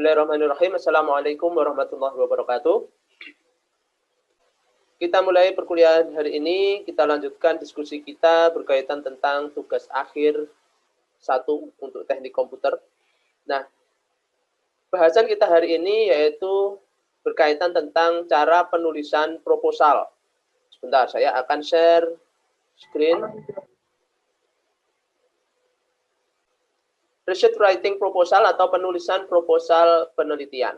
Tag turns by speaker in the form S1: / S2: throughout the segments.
S1: Bismillahirrahmanirrahim. Assalamualaikum warahmatullahi wabarakatuh. Kita mulai perkuliahan hari ini, kita lanjutkan diskusi kita berkaitan tentang tugas akhir 1 untuk teknik komputer. Nah, bahasan kita hari ini yaitu berkaitan tentang cara penulisan proposal. Sebentar, saya akan share screen. Research writing proposal atau penulisan proposal penelitian.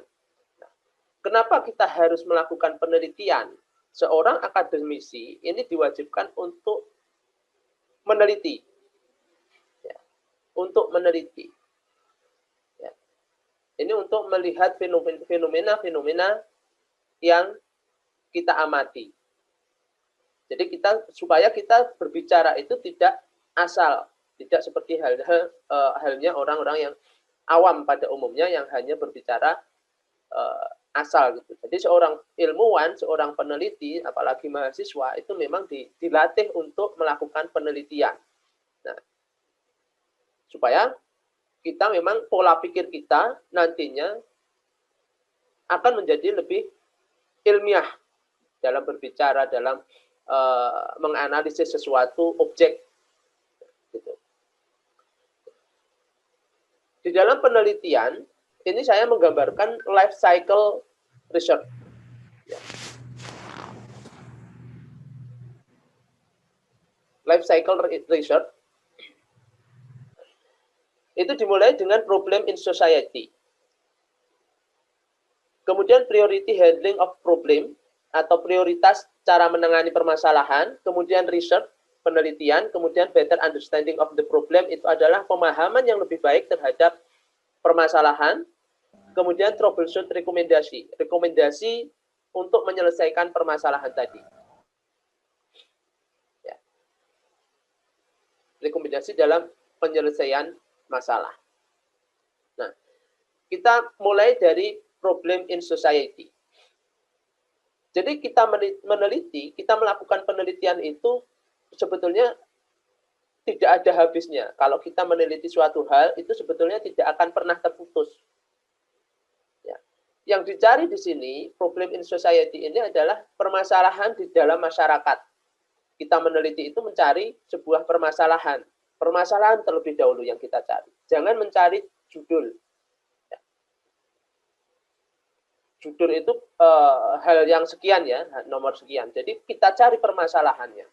S1: Nah, kenapa kita harus melakukan penelitian? Seorang akademisi ini diwajibkan untuk meneliti. Ya, untuk meneliti. Ya. Ini untuk melihat fenomena-fenomena yang kita amati. Jadi supaya kita berbicara itu tidak asal. Tidak seperti halnya orang-orang yang awam pada umumnya yang hanya berbicara asal gitu. Jadi seorang ilmuwan, seorang peneliti, apalagi mahasiswa itu memang dilatih untuk melakukan penelitian. Nah, supaya kita memang pola pikir kita nantinya akan menjadi lebih ilmiah dalam berbicara, dalam menganalisis sesuatu objek. Gitu. Di dalam penelitian, ini saya menggambarkan life cycle research. Ya. Life cycle research itu dimulai dengan problem in society. Kemudian priority handling of problem atau prioritas cara menangani permasalahan, kemudian research, penelitian, kemudian better understanding of the problem itu adalah pemahaman yang lebih baik terhadap permasalahan, kemudian troubleshoot rekomendasi untuk menyelesaikan permasalahan tadi. Ya. Rekomendasi dalam penyelesaian masalah. Nah, kita mulai dari problem in society. Jadi kita meneliti, kita melakukan penelitian itu sebetulnya tidak ada habisnya. Kalau kita meneliti suatu hal, itu sebetulnya tidak akan pernah terputus. Ya. Yang dicari di sini, problem in society ini adalah permasalahan di dalam masyarakat. Kita meneliti itu mencari sebuah permasalahan. Permasalahan terlebih dahulu yang kita cari. Jangan mencari judul. Ya. Judul itu hal yang sekian ya, nomor sekian. Jadi kita cari permasalahannya.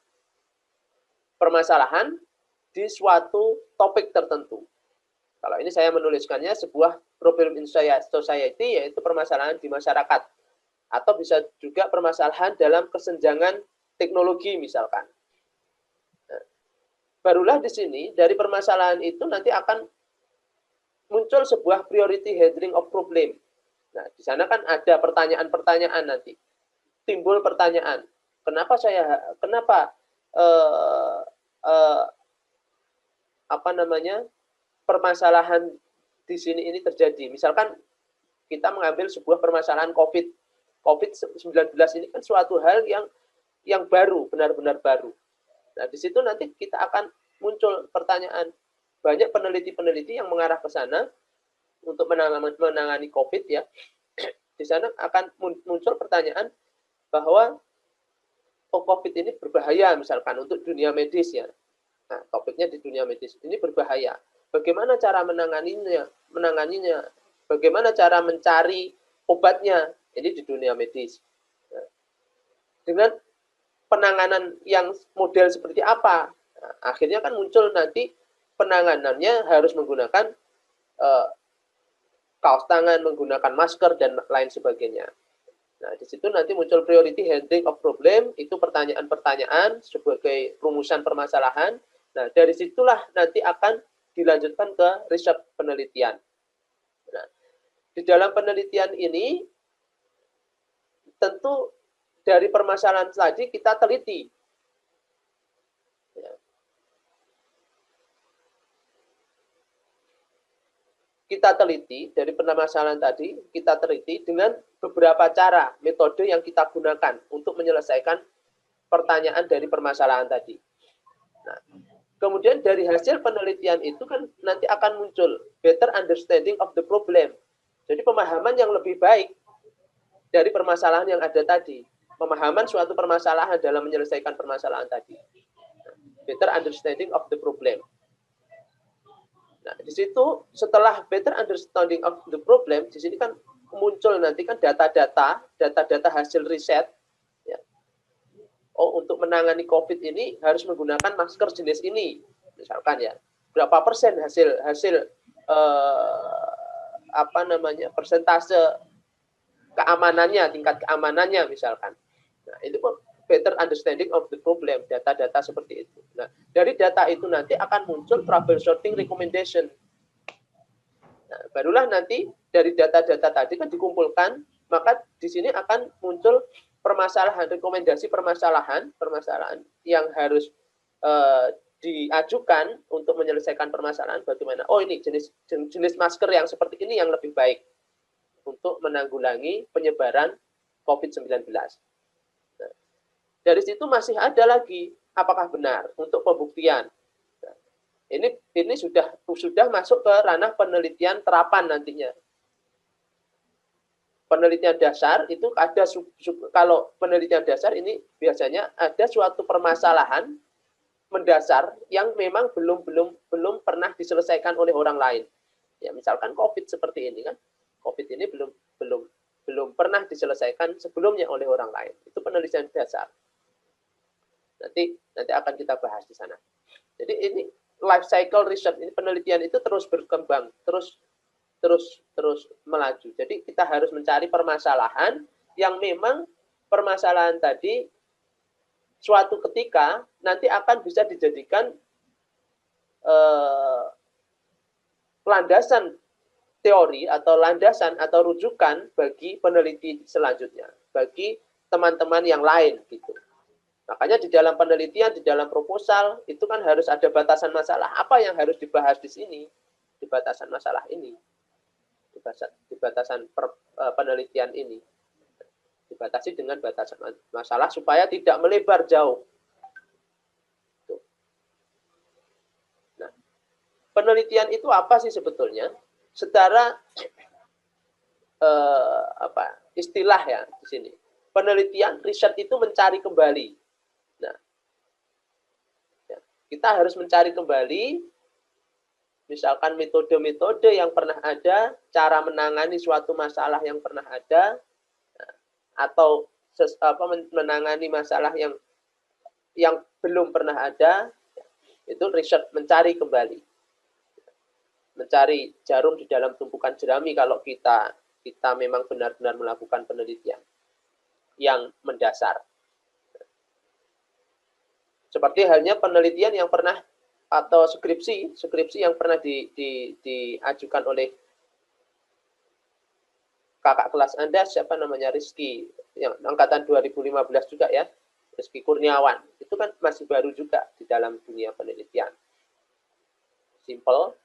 S1: Permasalahan di suatu topik tertentu. Kalau ini saya menuliskannya sebuah problem in society, yaitu permasalahan di masyarakat. Atau bisa juga permasalahan dalam kesenjangan teknologi misalkan. Nah, barulah di sini, dari permasalahan itu nanti akan muncul sebuah priority handling of problem. Nah, di sana kan ada pertanyaan-pertanyaan nanti. Timbul pertanyaan, kenapa permasalahan di sini ini terjadi. Misalkan kita mengambil sebuah permasalahan COVID-19 ini kan suatu hal yang baru, benar-benar baru. Nah, di situ nanti kita akan muncul pertanyaan. Banyak peneliti-peneliti yang mengarah ke sana untuk menangani COVID ya. Di sana akan muncul pertanyaan bahwa COVID ini berbahaya misalkan untuk dunia medis ya. Nah, topiknya di dunia medis ini berbahaya. Bagaimana cara menanganinya? Bagaimana cara mencari obatnya? Ini di dunia medis. Nah, dengan penanganan yang model seperti apa? Nah, akhirnya kan muncul nanti penanganannya harus menggunakan kaos tangan, menggunakan masker, dan lain sebagainya. Nah, di situ nanti muncul priority handling of problem, itu pertanyaan-pertanyaan sebagai rumusan permasalahan. Nah, dari situlah nanti akan dilanjutkan ke riset penelitian. Nah, di dalam penelitian ini, tentu dari permasalahan tadi kita teliti. Ya. Kita teliti dari permasalahan tadi, kita teliti dengan beberapa cara, metode yang kita gunakan untuk menyelesaikan pertanyaan dari permasalahan tadi. Nah, kemudian dari hasil penelitian itu kan nanti akan muncul better understanding of the problem. Jadi pemahaman yang lebih baik dari permasalahan yang ada tadi. Pemahaman suatu permasalahan dalam menyelesaikan permasalahan tadi. Better understanding of the problem. Nah, di situ setelah better understanding of the problem, di sini kan muncul nanti kan data-data hasil riset. Ya. Oh, untuk menangani COVID ini harus menggunakan masker jenis ini, misalkan ya. Berapa persen hasil persentase keamanannya, tingkat keamanannya misalkan. Nah, itu better understanding of the problem, data-data seperti itu. Nah, dari data itu nanti akan muncul troubleshooting recommendation. Nah, barulah nanti dari data-data tadi kan dikumpulkan, maka di sini akan muncul permasalahan, rekomendasi permasalahan yang harus diajukan untuk menyelesaikan permasalahan bagaimana. Oh, ini jenis masker yang seperti ini yang lebih baik untuk menanggulangi penyebaran COVID-19. Nah, dari situ masih ada lagi apakah benar untuk pembuktian. Nah, ini sudah masuk ke ranah penelitian terapan nantinya. Penelitian dasar itu ada kalau penelitian dasar ini biasanya ada suatu permasalahan mendasar yang memang belum pernah diselesaikan oleh orang lain. Ya, misalkan COVID seperti ini kan. COVID ini belum pernah diselesaikan sebelumnya oleh orang lain. Itu penelitian dasar. Nanti akan kita bahas di sana. Jadi ini life cycle research, ini penelitian itu terus berkembang, terus melaju. Jadi kita harus mencari permasalahan yang memang permasalahan tadi suatu ketika nanti akan bisa dijadikan landasan teori atau landasan atau rujukan bagi peneliti selanjutnya, bagi teman-teman yang lain gitu. Makanya di dalam penelitian, di dalam proposal itu kan harus ada batasan masalah. Apa yang harus dibahas di sini? Di batasan masalah ini, di batasan penelitian ini. Dibatasi dengan batasan masalah supaya tidak melebar jauh. Nah, penelitian itu apa sih sebetulnya? Secara istilah ya di sini. Penelitian riset itu mencari kembali. Nah, ya, kita harus mencari kembali misalkan metode-metode yang pernah ada, cara menangani suatu masalah yang pernah ada, atau menangani masalah yang belum pernah ada, itu riset mencari kembali, mencari jarum di dalam tumpukan jerami kalau kita memang benar-benar melakukan penelitian yang mendasar. Seperti halnya penelitian yang pernah atau skripsi yang pernah diajukan oleh kakak kelas Anda, siapa namanya, Rizky, yang angkatan 2015 juga ya, Rizky Kurniawan. Itu kan masih baru juga di dalam dunia penelitian. Simple,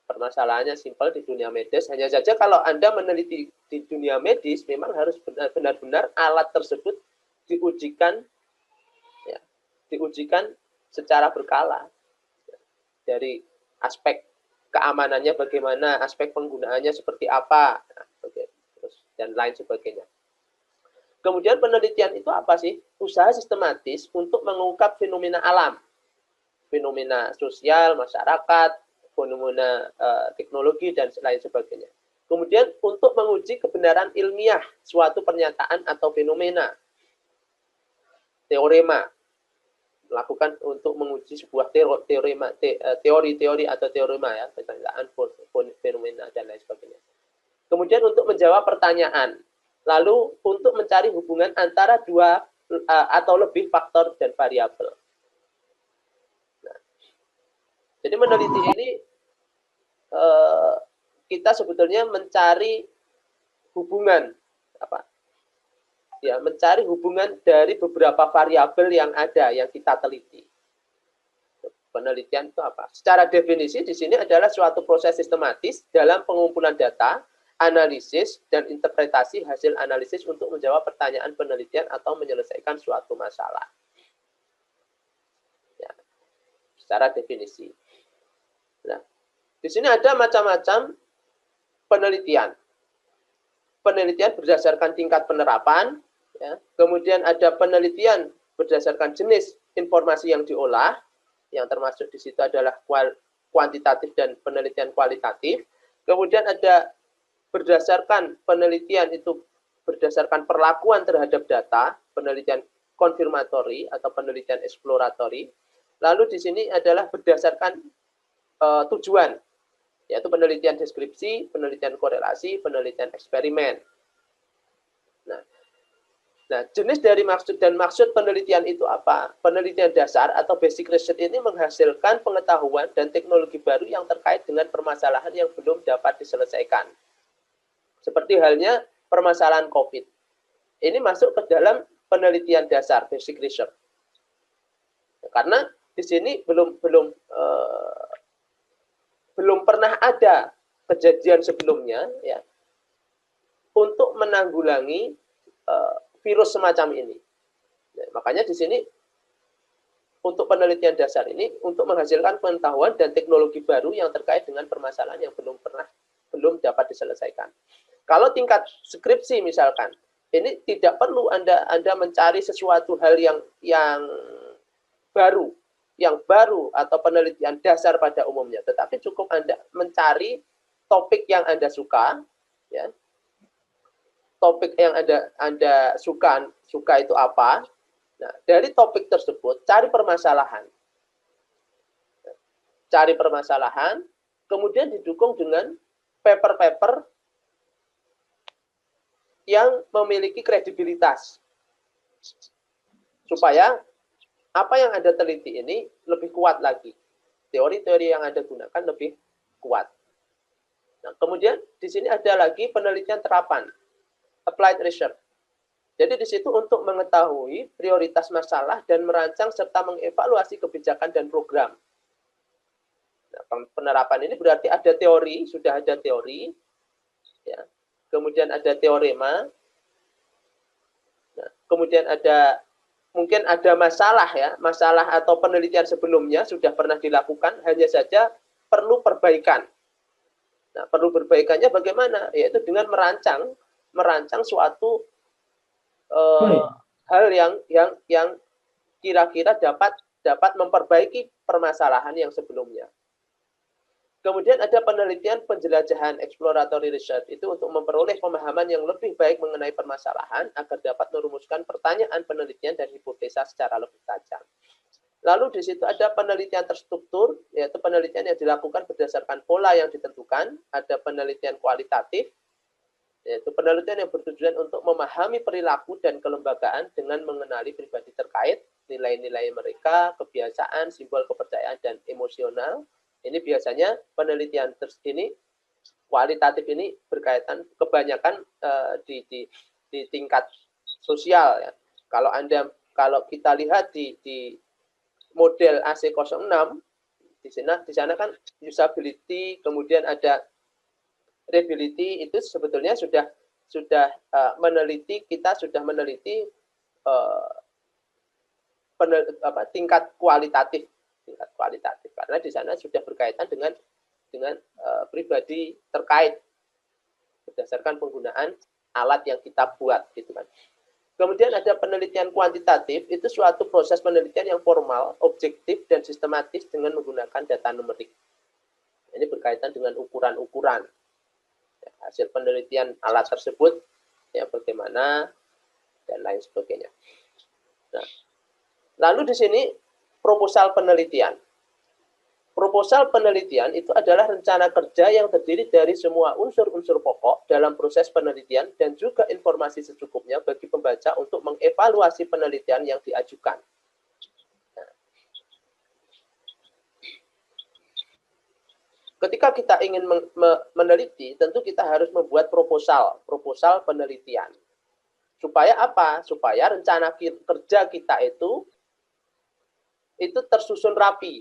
S1: permasalahannya simple di dunia medis. Hanya saja kalau Anda meneliti di dunia medis, memang harus benar-benar alat tersebut diujikan secara berkala. Dari aspek keamanannya bagaimana, aspek penggunaannya seperti apa, dan lain sebagainya. Kemudian penelitian itu apa sih? Usaha sistematis untuk mengungkap fenomena alam, fenomena sosial, masyarakat, fenomena teknologi, dan lain sebagainya. Kemudian untuk menguji kebenaran ilmiah suatu pernyataan atau fenomena, teorema, melakukan untuk menguji sebuah teori atau teorema ya, pernyataan, fenomena, dan lain sebagainya. Kemudian untuk menjawab pertanyaan, lalu untuk mencari hubungan antara dua atau lebih faktor dan variabel. Nah, jadi meneliti ini kita sebetulnya mencari hubungan mencari hubungan dari beberapa variabel yang ada yang kita teliti. Penelitian itu apa? Secara definisi di sini adalah suatu proses sistematis dalam pengumpulan data, analisis, dan interpretasi hasil analisis untuk menjawab pertanyaan penelitian atau menyelesaikan suatu masalah. Ya, secara definisi. Nah, di sini ada macam-macam penelitian. Penelitian berdasarkan tingkat penerapan, ya. Kemudian ada penelitian berdasarkan jenis informasi yang diolah, yang termasuk di situ adalah kuantitatif dan penelitian kualitatif. Kemudian ada berdasarkan penelitian itu berdasarkan perlakuan terhadap data, penelitian konfirmatori atau penelitian eksploratori. Lalu di sini adalah berdasarkan tujuan, yaitu penelitian deskripsi, penelitian korelasi, penelitian eksperimen. Nah, jenis dari maksud dan maksud penelitian itu apa? Penelitian dasar atau basic research ini menghasilkan pengetahuan dan teknologi baru yang terkait dengan permasalahan yang belum dapat diselesaikan. Seperti halnya permasalahan COVID. Ini masuk ke dalam penelitian dasar, basic research. Karena di sini belum pernah ada kejadian sebelumnya, ya, untuk menanggulangi virus semacam ini. Nah, makanya di sini untuk penelitian dasar ini untuk menghasilkan pengetahuan dan teknologi baru yang terkait dengan permasalahan yang belum dapat diselesaikan. Kalau tingkat skripsi misalkan, ini tidak perlu Anda mencari sesuatu hal yang baru atau penelitian dasar pada umumnya, tetapi cukup Anda mencari topik yang Anda suka, ya. Topik yang Anda suka itu apa? Nah, dari topik tersebut cari permasalahan. Cari permasalahan, kemudian didukung dengan paper-paper yang memiliki kredibilitas. Supaya apa yang Anda teliti ini lebih kuat lagi. Teori-teori yang Anda gunakan lebih kuat. Nah, kemudian di sini ada lagi penelitian terapan. Applied research. Jadi di situ untuk mengetahui prioritas masalah dan merancang serta mengevaluasi kebijakan dan program. Nah, penerapan ini berarti ada teori, sudah ada teori, ya. Kemudian ada teorema, nah, kemudian mungkin ada masalah, ya, masalah atau penelitian sebelumnya sudah pernah dilakukan, hanya saja perlu perbaikan. Nah, perlu perbaikannya bagaimana? Yaitu dengan merancang suatu hal yang kira-kira dapat memperbaiki permasalahan yang sebelumnya. Kemudian ada penelitian penjelajahan exploratory research, itu untuk memperoleh pemahaman yang lebih baik mengenai permasalahan agar dapat merumuskan pertanyaan penelitian dan hipotesa secara lebih tajam. Lalu di situ ada penelitian terstruktur, yaitu penelitian yang dilakukan berdasarkan pola yang ditentukan. Ada penelitian kualitatif, yaitu penelitian yang bertujuan untuk memahami perilaku dan kelembagaan dengan mengenali pribadi terkait, nilai-nilai mereka, kebiasaan, simbol kepercayaan, dan emosional. Ini biasanya penelitian ini kualitatif ini berkaitan kebanyakan di tingkat sosial, ya. Kalau kita lihat di model AC06 di sana kan usability, kemudian ada readability, itu sebetulnya sudah meneliti tingkat kualitatif karena di sana sudah berkaitan dengan pribadi terkait berdasarkan penggunaan alat yang kita buat, gitu kan. Kemudian ada penelitian kuantitatif, itu suatu proses penelitian yang formal, objektif, dan sistematis dengan menggunakan data numerik. Ini berkaitan dengan ukuran-ukuran. Hasil penelitian alat tersebut, ya bagaimana, dan lain sebagainya. Nah, lalu di sini proposal penelitian. Proposal penelitian itu adalah rencana kerja yang terdiri dari semua unsur-unsur pokok dalam proses penelitian dan juga informasi secukupnya bagi pembaca untuk mengevaluasi penelitian yang diajukan. Nah, ketika kita ingin meneliti, tentu kita harus membuat proposal penelitian. Supaya apa? Supaya rencana kerja kita itu tersusun rapi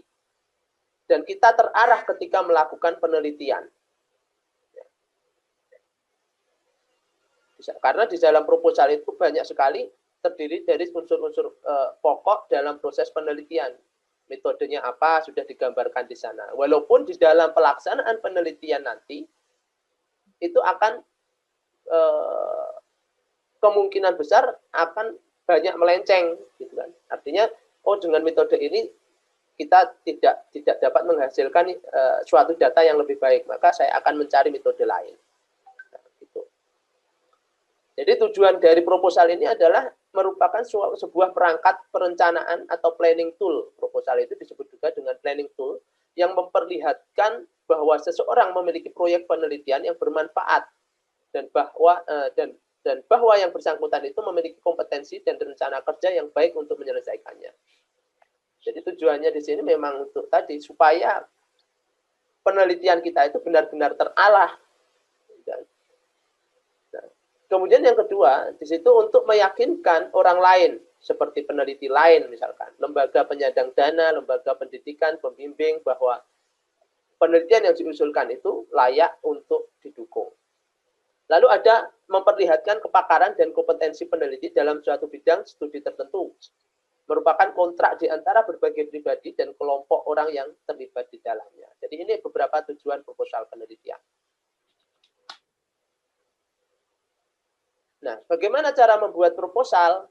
S1: dan kita terarah ketika melakukan penelitian. Karena di dalam proposal itu banyak sekali terdiri dari unsur-unsur pokok dalam proses penelitian. Metodenya apa sudah digambarkan di sana. Walaupun di dalam pelaksanaan penelitian nanti itu akan kemungkinan besar akan banyak melenceng, gitu kan. Artinya, oh dengan metode ini kita tidak dapat menghasilkan suatu data yang lebih baik, maka saya akan mencari metode lain. Nah, gitu. Jadi tujuan dari proposal ini adalah merupakan sebuah perangkat perencanaan atau planning tool. Proposal itu disebut juga dengan planning tool yang memperlihatkan bahwa seseorang memiliki proyek penelitian yang bermanfaat dan bahwa yang bersangkutan itu memiliki kompetensi dan rencana kerja yang baik untuk menyelesaikannya. Jadi tujuannya di sini memang untuk tadi supaya penelitian kita itu benar-benar terarah. Nah, kemudian yang kedua, di situ untuk meyakinkan orang lain seperti peneliti lain misalkan, lembaga penyandang dana, lembaga pendidikan, pembimbing bahwa penelitian yang diusulkan itu layak untuk didukung. Lalu ada memperlihatkan kepakaran dan kompetensi peneliti dalam suatu bidang studi tertentu. Merupakan kontrak di antara berbagai pribadi dan kelompok orang yang terlibat di dalamnya. Jadi ini beberapa tujuan proposal penelitian. Nah, bagaimana cara membuat proposal?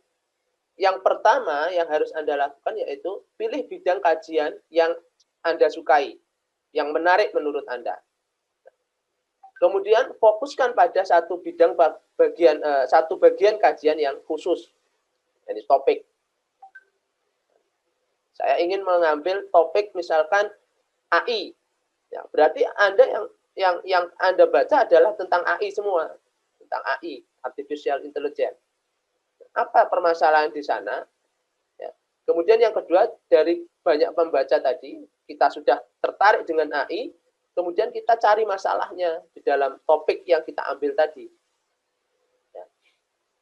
S1: Yang pertama yang harus Anda lakukan yaitu pilih bidang kajian yang Anda sukai, yang menarik menurut Anda. Kemudian fokuskan pada satu bagian kajian yang khusus, jadi topik. Saya ingin mengambil topik misalkan AI, ya, berarti Anda yang Anda baca adalah tentang AI semua, tentang AI, artificial intelligence. Apa permasalahan di sana? Ya. Kemudian yang kedua, dari banyak pembaca tadi, kita sudah tertarik dengan AI. Kemudian kita cari masalahnya di dalam topik yang kita ambil tadi. Ya.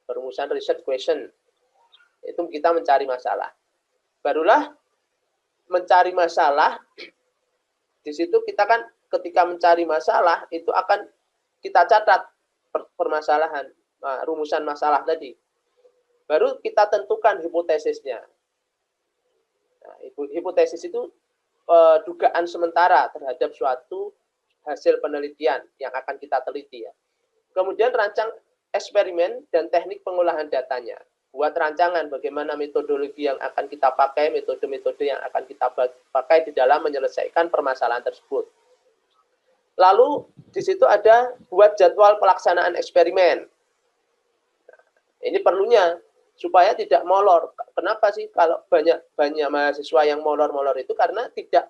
S1: Perumusan research question. Itu kita mencari masalah. Barulah mencari masalah, di situ kita kan ketika mencari masalah, itu akan kita catat permasalahan, rumusan masalah tadi. Baru kita tentukan hipotesisnya. Nah, hipotesis itu dugaan sementara terhadap suatu hasil penelitian yang akan kita teliti ya. Kemudian rancang eksperimen dan teknik pengolahan datanya. Buat rancangan bagaimana metodologi yang akan kita pakai, metode-metode yang akan kita pakai di dalam menyelesaikan permasalahan tersebut. Lalu di situ ada buat jadwal pelaksanaan eksperimen. Nah, ini perlunya supaya tidak molor. Kenapa sih kalau banyak mahasiswa yang molor-molor itu karena tidak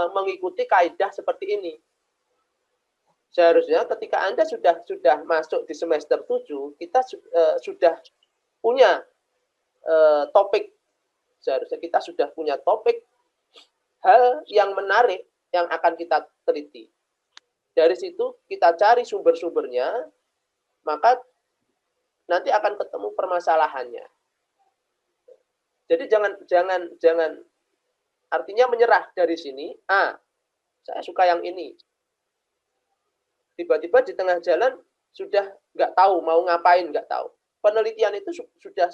S1: mengikuti kaidah seperti ini. Seharusnya ketika Anda sudah masuk di semester 7, kita sudah punya topik. Seharusnya kita sudah punya topik hal yang menarik yang akan kita teliti. Dari situ kita cari sumber-sumbernya, maka nanti akan ketemu permasalahannya. Jadi jangan artinya menyerah dari sini. Saya suka yang ini. Tiba-tiba di tengah jalan sudah nggak tahu mau ngapain, nggak tahu. Penelitian itu sudah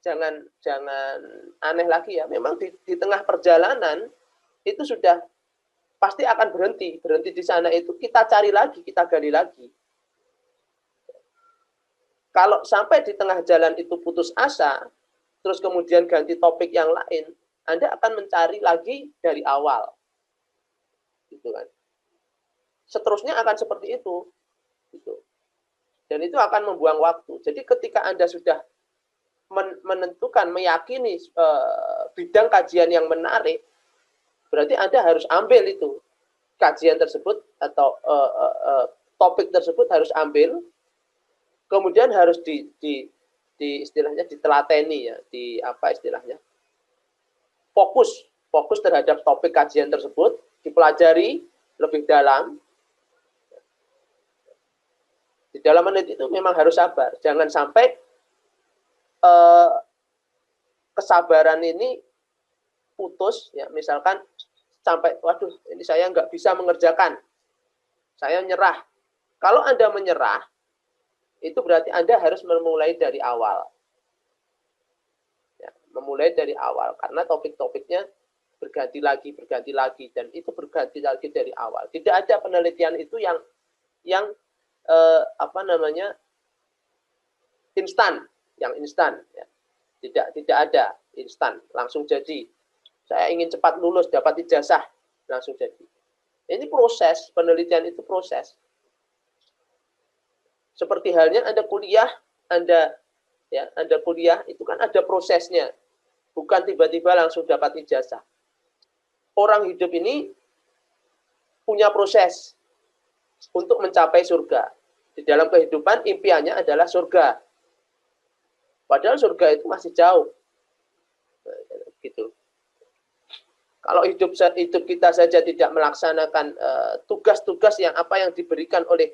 S1: jangan aneh lagi ya. Memang di tengah perjalanan itu sudah pasti akan berhenti di sana itu kita cari lagi, kita gali lagi. Kalau sampai di tengah jalan itu putus asa, terus kemudian ganti topik yang lain, Anda akan mencari lagi dari awal. Gitu kan. Seterusnya akan seperti itu. Gitu. Dan itu akan membuang waktu. Jadi ketika Anda sudah menentukan, meyakini bidang kajian yang menarik, berarti Anda harus ambil itu. Kajian tersebut atau topik tersebut harus ambil, kemudian harus di istilahnya ditelateni ya, di apa istilahnya? Fokus terhadap topik kajian tersebut, dipelajari lebih dalam. Di dalam menit itu memang harus sabar. Jangan sampai kesabaran ini putus ya, misalkan sampai waduh ini saya nggak bisa mengerjakan. Saya nyerah. Kalau Anda menyerah, itu berarti Anda harus memulai dari awal. Ya, memulai dari awal, karena topik-topiknya berganti lagi, dan itu berganti lagi dari awal. Tidak ada penelitian itu yang yang apa namanya, instan, yang instan ya. Tidak ada instan langsung jadi. Saya ingin cepat lulus, dapat ijazah, langsung jadi. Ini proses, penelitian itu proses. Seperti halnya Anda kuliah, Anda kuliah itu kan ada prosesnya. Bukan tiba-tiba langsung dapat ijazah. Orang hidup ini punya proses untuk mencapai surga. Di dalam kehidupan impiannya adalah surga. Padahal surga itu masih jauh. Gitu. Kalau hidup kita saja tidak melaksanakan tugas-tugas yang diberikan oleh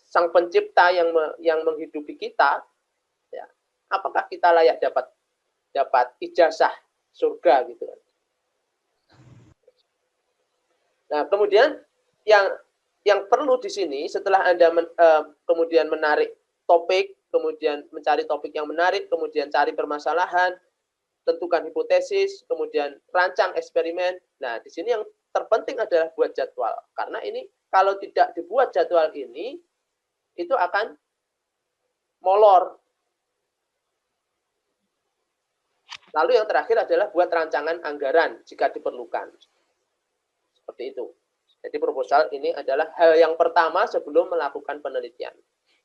S1: Sang Pencipta yang menghidupi kita, ya, apakah kita layak dapat ijazah surga gitu kan? Nah, kemudian yang perlu di sini setelah Anda kemudian menarik topik, kemudian mencari topik yang menarik, kemudian cari permasalahan, tentukan hipotesis, kemudian rancang eksperimen. Nah, di sini yang terpenting adalah buat jadwal. Karena ini kalau tidak dibuat jadwal ini, itu akan molor. Lalu yang terakhir adalah buat rancangan anggaran jika diperlukan. Seperti itu. Jadi proposal ini adalah hal yang pertama sebelum melakukan penelitian.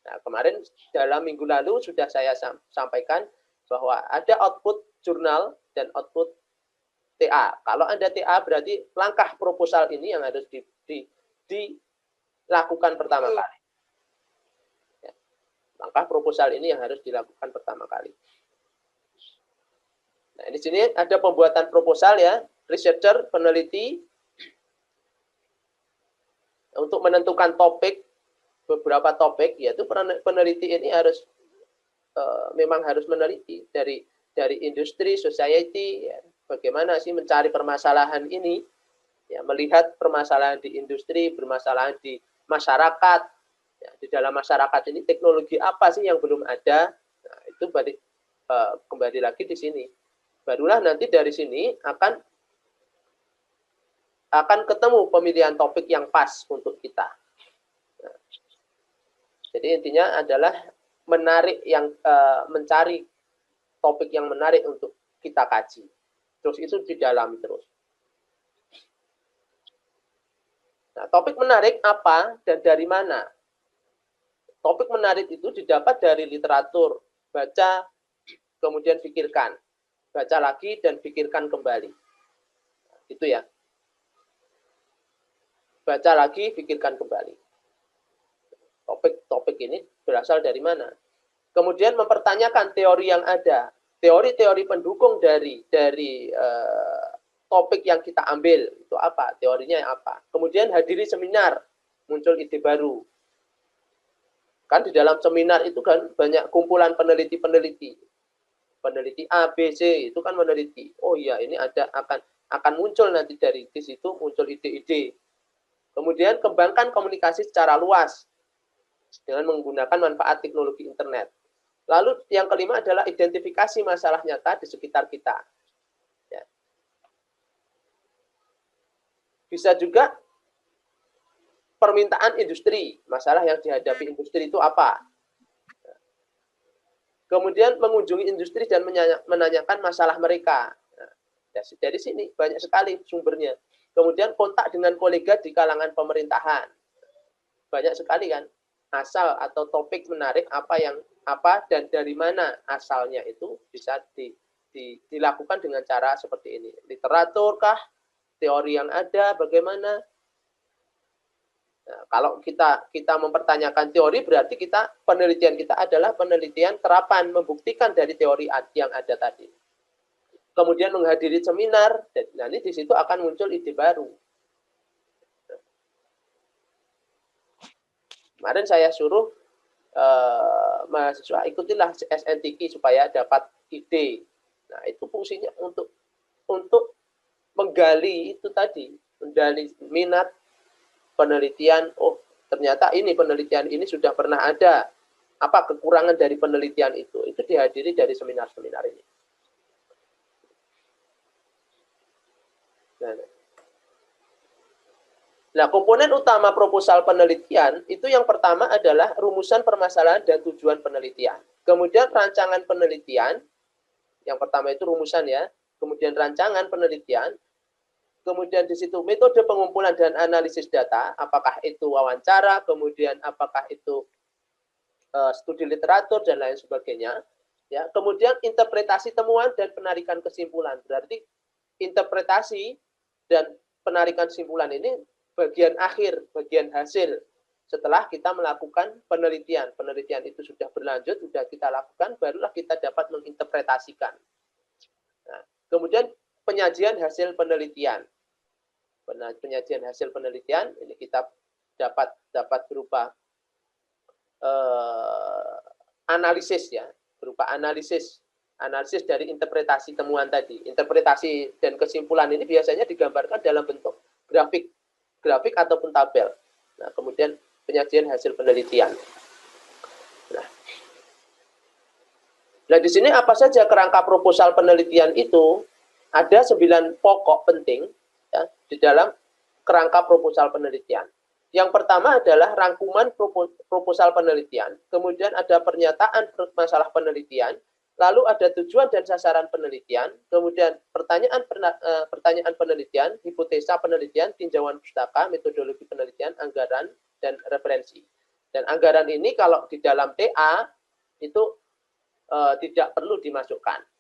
S1: Nah, kemarin dalam minggu lalu sudah saya sampaikan bahwa ada output jurnal dan output TA. Kalau Anda TA berarti langkah proposal ini yang harus dilakukan pertama kali. Ya. Langkah proposal ini yang harus dilakukan pertama kali. Nah, di sini ada pembuatan proposal ya, researcher, peneliti, untuk menentukan topik, beberapa topik, yaitu peneliti ini harus memang harus meneliti dari industri, society, ya, bagaimana sih mencari permasalahan ini, ya, melihat permasalahan di industri, permasalahan di masyarakat, ya, di dalam masyarakat ini teknologi apa sih yang belum ada, nah, itu kembali lagi di sini. Barulah nanti dari sini akan ketemu pemilihan topik yang pas untuk kita. Nah, jadi intinya adalah mencari topik yang menarik untuk kita kaji. Terus itu didalami terus. Nah, topik menarik apa dan dari mana? Topik menarik itu didapat dari literatur, baca, kemudian pikirkan. Baca lagi dan pikirkan kembali. Itu ya. Baca lagi, pikirkan kembali. Topik ini berasal dari mana? Kemudian mempertanyakan teori yang ada, teori-teori pendukung dari topik yang kita ambil itu apa, teorinya apa. Kemudian hadiri seminar, muncul ide baru. Kan di dalam seminar itu kan banyak kumpulan peneliti-peneliti. Peneliti A, B, C itu kan meneliti. Oh iya, ini akan muncul nanti dari di situ muncul ide-ide. Kemudian kembangkan komunikasi secara luas dengan menggunakan manfaat teknologi internet. Lalu yang kelima adalah identifikasi masalah nyata di sekitar kita. Ya. Bisa juga permintaan industri, masalah yang dihadapi industri itu apa. Kemudian mengunjungi industri dan menanyakan masalah mereka. Nah, dari sini banyak sekali sumbernya. Kemudian kontak dengan kolega di kalangan pemerintahan. Banyak sekali kan asal atau topik menarik apa dan dari mana asalnya itu bisa dilakukan dengan cara seperti ini. Literatur kah? Teori yang ada bagaimana? Nah, kalau kita mempertanyakan teori berarti penelitian kita adalah penelitian terapan membuktikan dari teori yang ada tadi. Kemudian menghadiri seminar, dan nanti di situ akan muncul ide baru. Kemarin saya suruh mahasiswa ikutilah SNTQ supaya dapat ide. Nah, itu fungsinya untuk menggali itu tadi, menggali minat penelitian. Oh, ternyata ini penelitian ini sudah pernah ada. Apa kekurangan dari penelitian itu? Itu dihadiri dari seminar-seminar ini. Nah, Nah, komponen utama proposal penelitian itu yang pertama adalah rumusan permasalahan dan tujuan penelitian. Kemudian rancangan penelitian, yang pertama itu rumusan ya, kemudian rancangan penelitian, kemudian di situ metode pengumpulan dan analisis data, apakah itu wawancara, kemudian apakah itu studi literatur dan lain sebagainya. Ya, kemudian interpretasi temuan dan penarikan kesimpulan. Berarti interpretasi dan penarikan kesimpulan ini bagian akhir, bagian hasil setelah kita melakukan penelitian. Penelitian itu sudah berlanjut, sudah kita lakukan, barulah kita dapat menginterpretasikan. Nah, kemudian penyajian hasil penelitian. Penyajian hasil penelitian ini kita dapat berupa analisis ya, berupa analisis dari interpretasi temuan tadi. Interpretasi dan kesimpulan ini biasanya digambarkan dalam bentuk grafik ataupun tabel. Nah, kemudian penyajian hasil penelitian. Nah, di sini apa saja kerangka proposal penelitian itu? Ada 9 pokok penting ya, di dalam kerangka proposal penelitian. Yang pertama adalah rangkuman proposal penelitian, kemudian ada pernyataan masalah penelitian, lalu ada tujuan dan sasaran penelitian, kemudian pertanyaan penelitian, hipotesa penelitian, tinjauan pustaka, metodologi penelitian, anggaran, dan referensi. Dan anggaran ini kalau di dalam TA itu tidak perlu dimasukkan.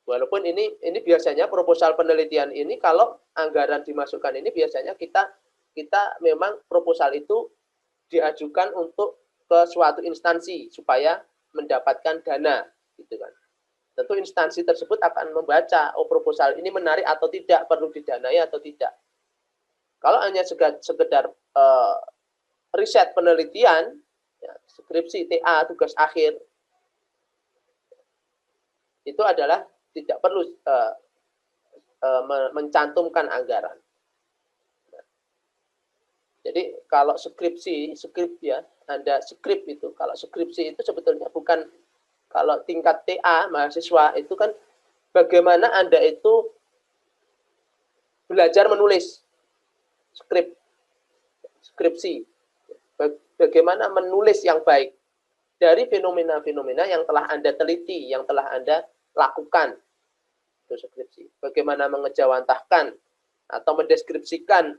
S1: Walaupun ini biasanya proposal penelitian ini kalau anggaran dimasukkan ini biasanya kita memang proposal itu diajukan untuk ke suatu instansi supaya mendapatkan dana, gitu kan. Tentu instansi tersebut akan membaca, oh proposal ini menarik atau tidak, perlu didanai atau tidak. Kalau hanya sekedar riset penelitian, ya, skripsi, TA, tugas akhir, itu adalah tidak perlu mencantumkan anggaran. Jadi kalau skrip ya, Anda skrip itu, kalau skripsi itu sebetulnya bukan, kalau tingkat TA mahasiswa itu kan bagaimana Anda itu belajar menulis skripsi, bagaimana menulis yang baik dari fenomena-fenomena yang telah Anda teliti, yang telah Anda lakukan. Itu skripsi. Bagaimana mengejawantahkan atau mendeskripsikan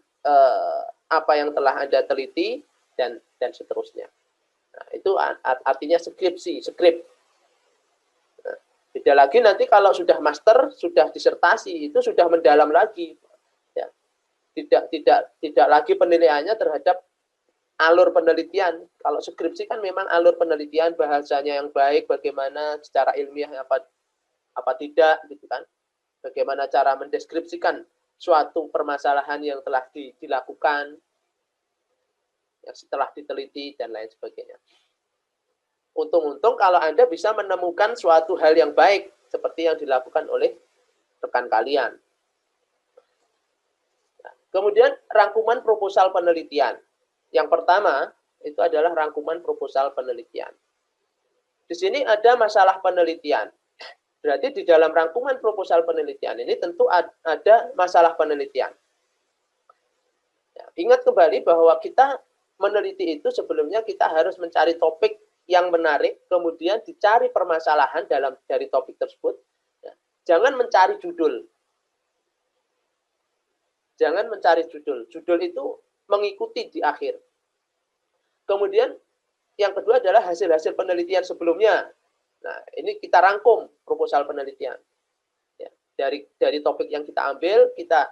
S1: apa yang telah Anda teliti dan seterusnya. Nah, itu artinya skripsi, skrip. Nah, beda lagi nanti kalau sudah master, sudah disertasi, itu sudah mendalam lagi. Ya. Tidak lagi penilaiannya terhadap alur penelitian. Kalau skripsi kan memang alur penelitian, bahasanya yang baik, bagaimana secara ilmiah apa tidak, gitu kan. Bagaimana cara mendeskripsikan suatu permasalahan yang telah dilakukan, yang setelah diteliti, dan lain sebagainya. Untung-untung kalau Anda bisa menemukan suatu hal yang baik, seperti yang dilakukan oleh rekan kalian. Nah, kemudian rangkuman proposal penelitian. Yang pertama, itu adalah rangkuman proposal penelitian. Di sini ada masalah penelitian. Berarti di dalam rangkuman proposal penelitian ini tentu ada masalah penelitian. Ya, ingat kembali bahwa kita meneliti itu sebelumnya kita harus mencari topik yang menarik, kemudian dicari permasalahan dari topik tersebut. Ya, jangan mencari judul. Jangan mencari judul. Judul itu mengikuti di akhir. Kemudian yang kedua adalah hasil-hasil penelitian sebelumnya. Nah, ini kita rangkum proposal penelitian. Ya, dari topik yang kita ambil, kita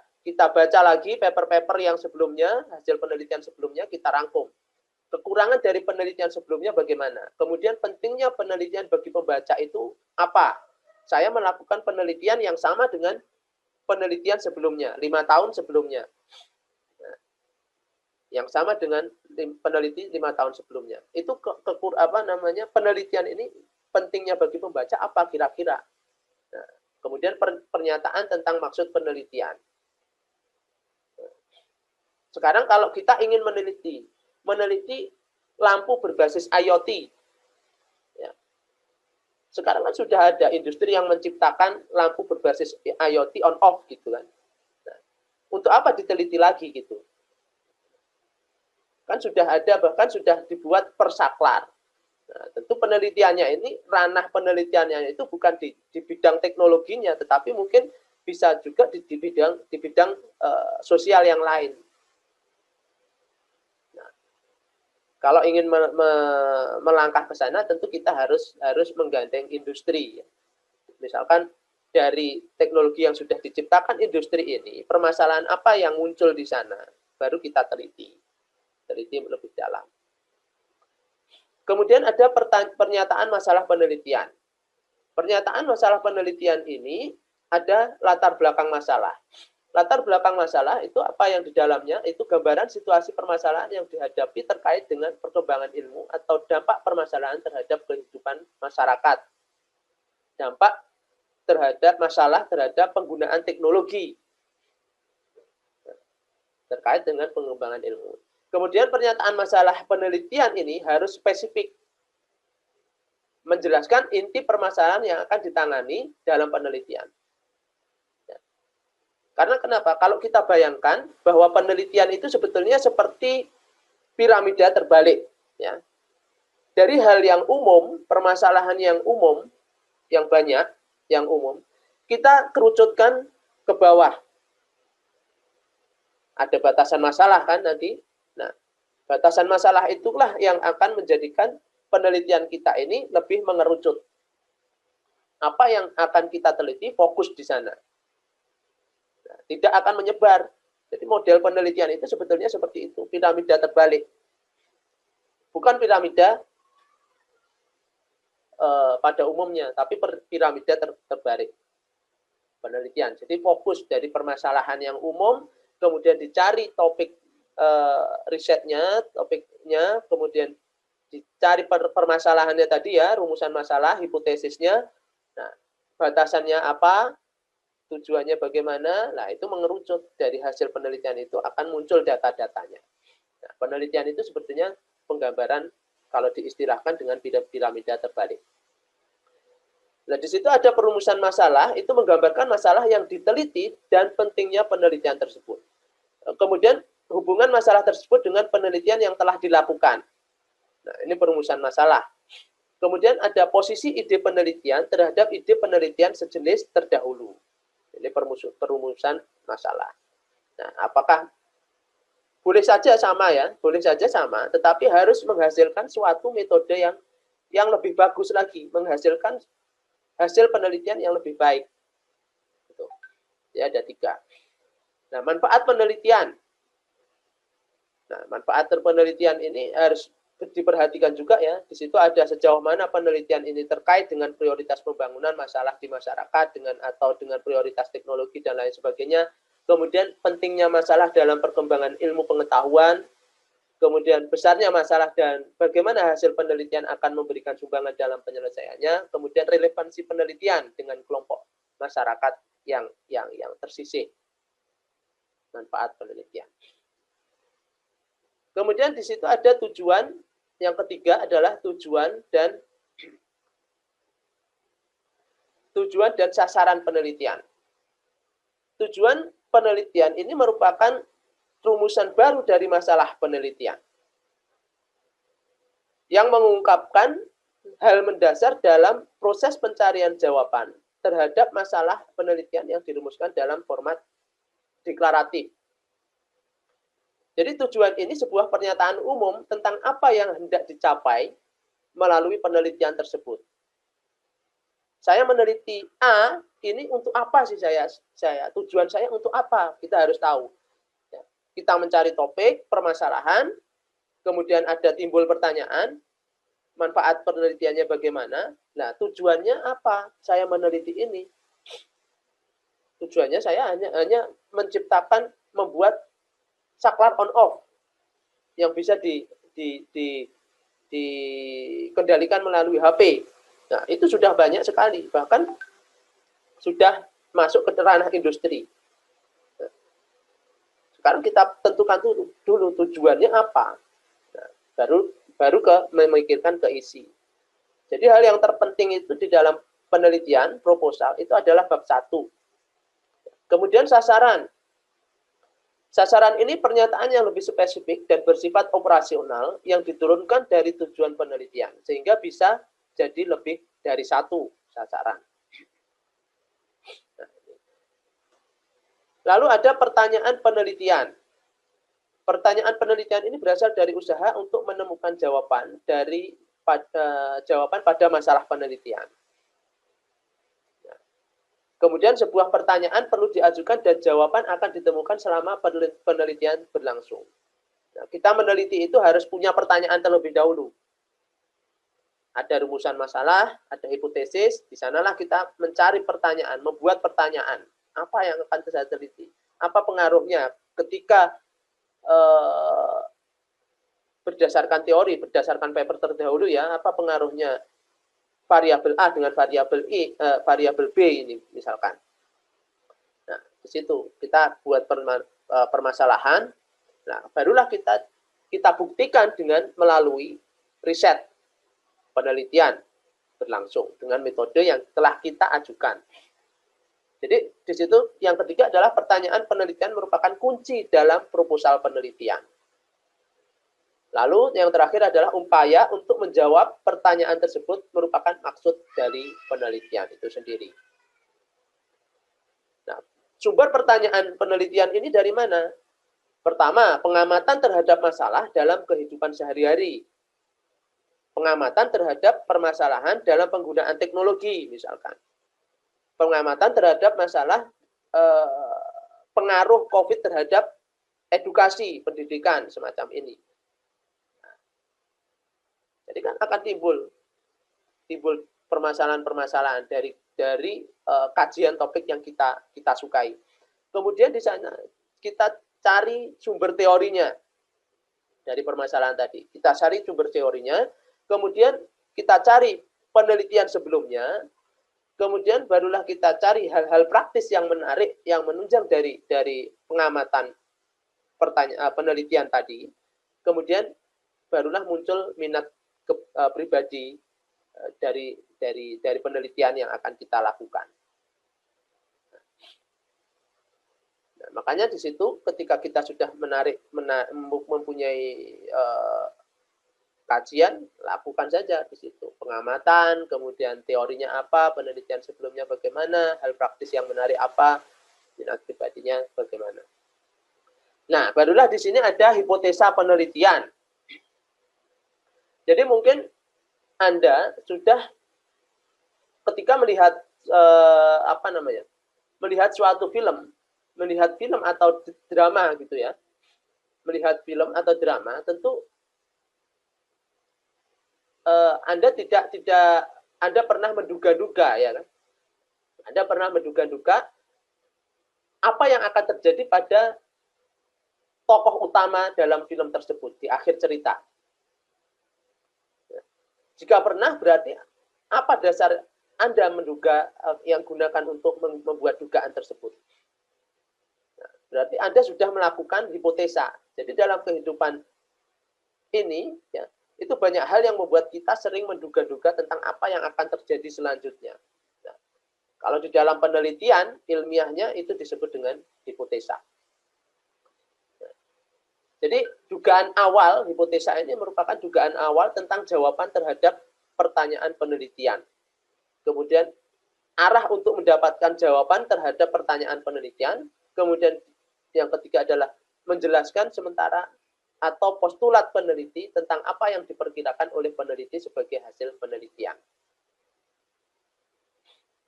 S1: baca lagi paper-paper yang sebelumnya, hasil penelitian sebelumnya kita rangkum. Kekurangan dari penelitian sebelumnya bagaimana? Kemudian pentingnya penelitian bagi pembaca itu apa? Saya melakukan penelitian yang sama dengan penelitian sebelumnya, 5 tahun sebelumnya. Nah, yang sama dengan peneliti 5 tahun sebelumnya. Itu penelitian ini pentingnya bagi pembaca apa kira-kira. Nah, kemudian pernyataan tentang maksud penelitian. Sekarang kalau kita ingin meneliti lampu berbasis IoT. Ya. Sekarang kan sudah ada industri yang menciptakan lampu berbasis IoT on-off gitu kan. Nah, Untuk apa diteliti lagi gitu? Kan sudah ada, bahkan sudah dibuat persaklar. Nah, tentu penelitiannya ini, ranah penelitiannya itu bukan di bidang teknologinya, tetapi mungkin bisa juga di bidang sosial yang lain. Nah, kalau ingin melangkah ke sana, tentu kita harus menggandeng industri. Misalkan dari teknologi yang sudah diciptakan industri ini, permasalahan apa yang muncul di sana, baru kita teliti lebih dalam. Kemudian ada pernyataan masalah penelitian. Pernyataan masalah penelitian ini ada latar belakang masalah. Latar belakang masalah itu apa yang di dalamnya, itu gambaran situasi permasalahan yang dihadapi terkait dengan perkembangan ilmu atau dampak permasalahan terhadap kehidupan masyarakat. Dampak terhadap masalah terhadap penggunaan teknologi terkait dengan pengembangan ilmu. Kemudian pernyataan masalah penelitian ini harus spesifik, menjelaskan inti permasalahan yang akan ditangani dalam penelitian. Karena kenapa? Kalau kita bayangkan bahwa penelitian itu sebetulnya seperti piramida terbalik. Ya. Dari hal yang umum, permasalahan yang umum, yang banyak, yang umum, kita kerucutkan ke bawah. Ada batasan masalah kan nanti. Nah, batasan masalah itulah yang akan menjadikan penelitian kita ini lebih mengerucut. Apa yang akan kita teliti, fokus di sana. Nah, tidak akan menyebar. Jadi model penelitian itu sebetulnya seperti itu, piramida terbalik. Bukan piramida pada umumnya, tapi piramida terbalik. Penelitian. Jadi fokus dari permasalahan yang umum, kemudian dicari topik risetnya, topiknya, kemudian dicari permasalahannya tadi ya, rumusan masalah, hipotesisnya, nah, batasannya apa, tujuannya bagaimana, nah itu mengerucut dari hasil penelitian itu akan muncul data-datanya. Nah, penelitian itu sebetulnya penggambaran kalau diistilahkan dengan piramida terbalik. Nah, di situ ada perumusan masalah, itu menggambarkan masalah yang diteliti dan pentingnya penelitian tersebut. Kemudian hubungan masalah tersebut dengan penelitian yang telah dilakukan. Nah, ini perumusan masalah. Kemudian ada posisi ide penelitian terhadap ide penelitian sejenis terdahulu. Ini perumusan masalah. Nah, apakah boleh saja sama ya, boleh saja sama, tetapi harus menghasilkan suatu metode yang lebih bagus lagi, menghasilkan hasil penelitian yang lebih baik. Gitu. Ya, ada 3. Nah, manfaat penelitian. Nah, manfaat penelitian ini harus diperhatikan juga ya. Di situ ada sejauh mana penelitian ini terkait dengan prioritas pembangunan masalah di masyarakat atau dengan prioritas teknologi dan lain sebagainya. Kemudian pentingnya masalah dalam perkembangan ilmu pengetahuan. Kemudian besarnya masalah dan bagaimana hasil penelitian akan memberikan sumbangan dalam penyelesaiannya. Kemudian relevansi penelitian dengan kelompok masyarakat yang tersisih. Manfaat penelitian. Kemudian di situ ada tujuan, yang ketiga adalah tujuan dan sasaran penelitian. Tujuan penelitian ini merupakan rumusan baru dari masalah penelitian yang mengungkapkan hal mendasar dalam proses pencarian jawaban terhadap masalah penelitian yang dirumuskan dalam format deklaratif. Jadi tujuan ini sebuah pernyataan umum tentang apa yang hendak dicapai melalui penelitian tersebut. Saya meneliti A, ini untuk apa sih saya tujuan saya untuk apa? Kita harus tahu. Kita mencari topik, permasalahan, kemudian ada timbul pertanyaan, manfaat penelitiannya bagaimana? Nah, tujuannya apa? Saya meneliti ini. Tujuannya saya hanya menciptakan, membuat saklar on off yang bisa dikendalikan melalui HP. Nah, itu sudah banyak sekali, bahkan sudah masuk ke ranah industri. Nah, sekarang kita tentukan dulu tujuannya apa. Nah, baru memikirkan ke isi. Jadi hal yang terpenting itu di dalam penelitian proposal itu adalah bab 1. Kemudian sasaran. Sasaran ini pernyataan yang lebih spesifik dan bersifat operasional yang diturunkan dari tujuan penelitian, sehingga bisa jadi lebih dari satu sasaran. Lalu ada pertanyaan penelitian. Pertanyaan penelitian ini berasal dari usaha untuk menemukan jawaban pada masalah penelitian. Kemudian sebuah pertanyaan perlu diajukan dan jawaban akan ditemukan selama penelitian berlangsung. Nah, kita meneliti itu harus punya pertanyaan terlebih dahulu. Ada rumusan masalah, ada hipotesis, di sanalah kita mencari pertanyaan, membuat pertanyaan. Apa yang akan saya teliti? Apa pengaruhnya ketika berdasarkan teori, berdasarkan paper terdahulu ya, apa pengaruhnya variabel A dengan variabel B ini misalkan. Nah, di situ kita buat permasalahan. Nah, barulah kita buktikan dengan melalui riset penelitian berlangsung dengan metode yang telah kita ajukan. Jadi di situ yang ketiga adalah pertanyaan penelitian merupakan kunci dalam proposal penelitian. Lalu yang terakhir adalah upaya untuk menjawab pertanyaan tersebut merupakan maksud dari penelitian itu sendiri. Nah, sumber pertanyaan penelitian ini dari mana? Pertama, pengamatan terhadap masalah dalam kehidupan sehari-hari. Pengamatan terhadap permasalahan dalam penggunaan teknologi, misalkan. Pengamatan terhadap masalah pengaruh COVID terhadap edukasi, pendidikan, semacam ini. Jadi kan akan timbul permasalahan-permasalahan dari kajian topik yang kita sukai. Kemudian di sana kita cari sumber teorinya dari permasalahan tadi. Kita cari sumber teorinya, kemudian kita cari penelitian sebelumnya, kemudian barulah kita cari hal-hal praktis yang menarik, yang menunjang dari pengamatan penelitian tadi. Kemudian barulah muncul minat pribadi dari penelitian yang akan kita lakukan. Nah, makanya di situ ketika kita sudah mempunyai kajian, lakukan saja di situ pengamatan, kemudian teorinya apa, penelitian sebelumnya bagaimana, hal praktis yang menarik apa, minat pribadinya bagaimana. Nah, barulah di sini ada hipotesa penelitian. Jadi mungkin Anda sudah ketika melihat melihat suatu film, melihat film atau drama gitu ya, melihat film atau drama, tentu Anda Anda pernah menduga-duga ya kan? Anda pernah menduga-duga apa yang akan terjadi pada tokoh utama dalam film tersebut di akhir cerita. Jika pernah, berarti apa dasar Anda menduga yang gunakan untuk membuat dugaan tersebut? Nah, berarti Anda sudah melakukan hipotesa. Jadi dalam kehidupan ini, ya, itu banyak hal yang membuat kita sering menduga-duga tentang apa yang akan terjadi selanjutnya. Nah, kalau di dalam penelitian, ilmiahnya itu disebut dengan hipotesa. Jadi dugaan awal, hipotesa ini merupakan dugaan awal tentang jawaban terhadap pertanyaan penelitian. Kemudian arah untuk mendapatkan jawaban terhadap pertanyaan penelitian. Kemudian yang ketiga adalah menjelaskan sementara atau postulat peneliti tentang apa yang diperkirakan oleh peneliti sebagai hasil penelitian.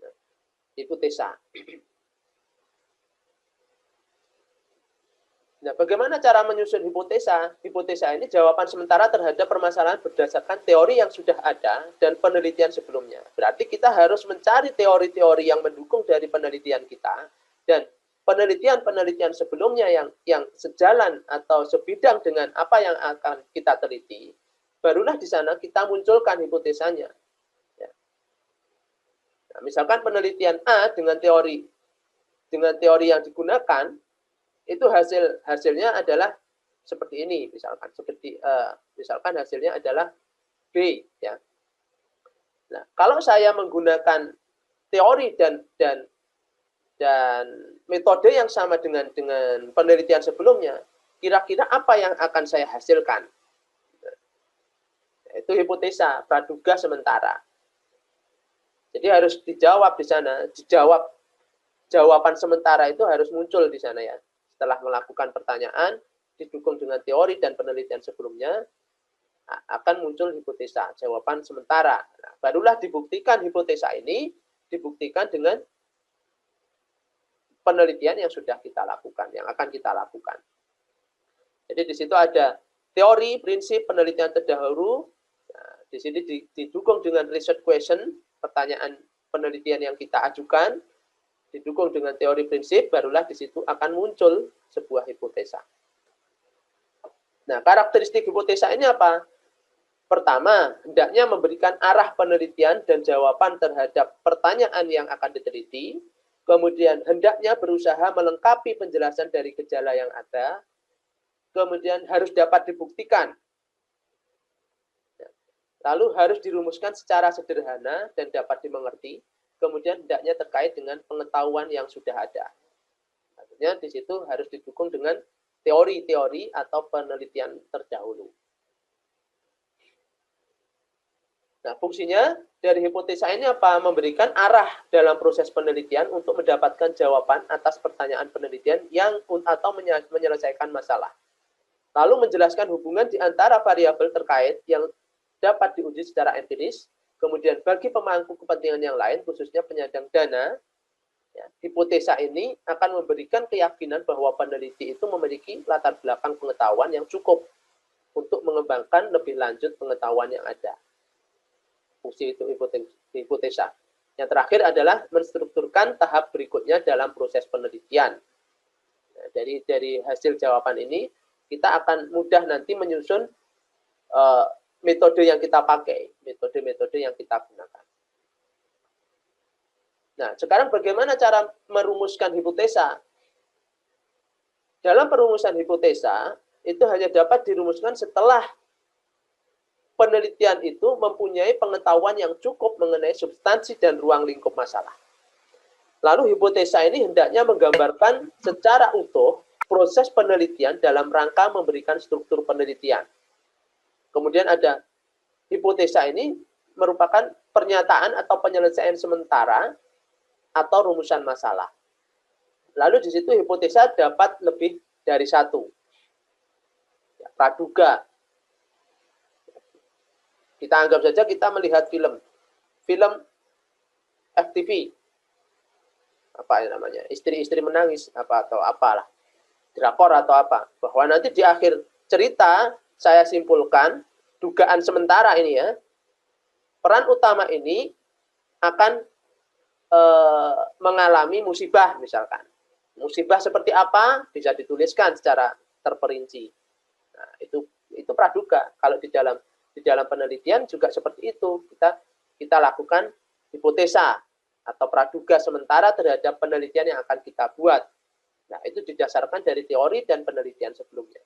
S1: Nah, hipotesa. Nah, bagaimana cara menyusun hipotesa? Hipotesa ini jawaban sementara terhadap permasalahan berdasarkan teori yang sudah ada dan penelitian sebelumnya. Berarti kita harus mencari teori-teori yang mendukung dari penelitian kita dan penelitian-penelitian sebelumnya yang sejalan atau sebidang dengan apa yang akan kita teliti. Barulah di sana kita munculkan hipotesanya. Ya. Nah, misalkan penelitian A dengan teori yang digunakan itu hasilnya adalah seperti ini, misalkan misalkan hasilnya adalah B ya. Nah, kalau saya menggunakan teori dan dan metode yang sama dengan penelitian sebelumnya, kira-kira apa yang akan saya hasilkan? Itu hipotesa, praduga sementara. Jadi harus dijawab di sana, jawaban sementara itu harus muncul di sana ya. Setelah melakukan pertanyaan, didukung dengan teori dan penelitian sebelumnya, akan muncul hipotesa, jawaban sementara. Nah, barulah dibuktikan hipotesa ini, dibuktikan dengan penelitian yang sudah kita lakukan, yang akan kita lakukan. Jadi di situ ada teori, prinsip, penelitian terdahulu. Nah, di sini didukung dengan research question, pertanyaan penelitian yang kita ajukan, didukung dengan teori prinsip, barulah di situ akan muncul sebuah hipotesa. Nah, karakteristik hipotesa ini apa? Pertama, hendaknya memberikan arah penelitian dan jawaban terhadap pertanyaan yang akan diteliti. Kemudian hendaknya berusaha melengkapi penjelasan dari gejala yang ada. Kemudian harus dapat dibuktikan. Lalu harus dirumuskan secara sederhana dan dapat dimengerti. Kemudian hendaknya terkait dengan pengetahuan yang sudah ada. Artinya di situ harus didukung dengan teori-teori atau penelitian terdahulu. Nah, fungsinya dari hipotesa ini apa? Memberikan arah dalam proses penelitian untuk mendapatkan jawaban atas pertanyaan penelitian yang atau menyelesaikan masalah. Lalu menjelaskan hubungan di antara variabel terkait yang dapat diuji secara empiris. Kemudian bagi pemangku kepentingan yang lain, khususnya penyandang dana, ya, hipotesa ini akan memberikan keyakinan bahwa peneliti itu memiliki latar belakang pengetahuan yang cukup untuk mengembangkan lebih lanjut pengetahuan yang ada. Fungsi itu hipotesa. Yang terakhir adalah menstrukturkan tahap berikutnya dalam proses penelitian. Nah, dari hasil jawaban ini, kita akan mudah nanti menyusun metode yang kita pakai, metode-metode yang kita gunakan. Nah, sekarang bagaimana cara merumuskan hipotesa? Dalam perumusan hipotesa, itu hanya dapat dirumuskan setelah penelitian itu mempunyai pengetahuan yang cukup mengenai substansi dan ruang lingkup masalah. Lalu hipotesa ini hendaknya menggambarkan secara utuh proses penelitian dalam rangka memberikan struktur penelitian. Kemudian ada hipotesa ini merupakan pernyataan atau penyelesaian sementara atau rumusan masalah. Lalu di situ hipotesa dapat lebih dari satu. Ya, praduga. Kita anggap saja kita melihat film FTV, apa namanya, istri-istri menangis, apa atau apalah, drakor atau apa, bahwa nanti di akhir cerita saya simpulkan dugaan sementara ini ya, peran utama ini akan mengalami musibah misalkan. Musibah seperti apa bisa dituliskan secara terperinci. Nah, itu praduga. Kalau di dalam penelitian juga seperti itu. Kita lakukan hipotesa atau praduga sementara terhadap penelitian yang akan kita buat. Nah, itu didasarkan dari teori dan penelitian sebelumnya.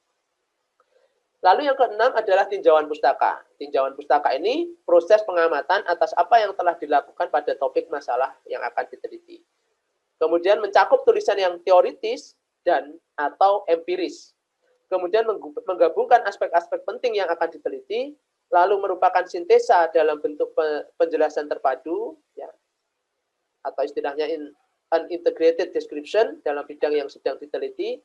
S1: Lalu yang keenam adalah tinjauan pustaka. Tinjauan pustaka ini proses pengamatan atas apa yang telah dilakukan pada topik masalah yang akan diteliti. Kemudian mencakup tulisan yang teoritis dan atau empiris. Kemudian menggabungkan aspek-aspek penting yang akan diteliti, lalu merupakan sintesa dalam bentuk penjelasan terpadu, ya, atau istilahnya an integrated description dalam bidang yang sedang diteliti,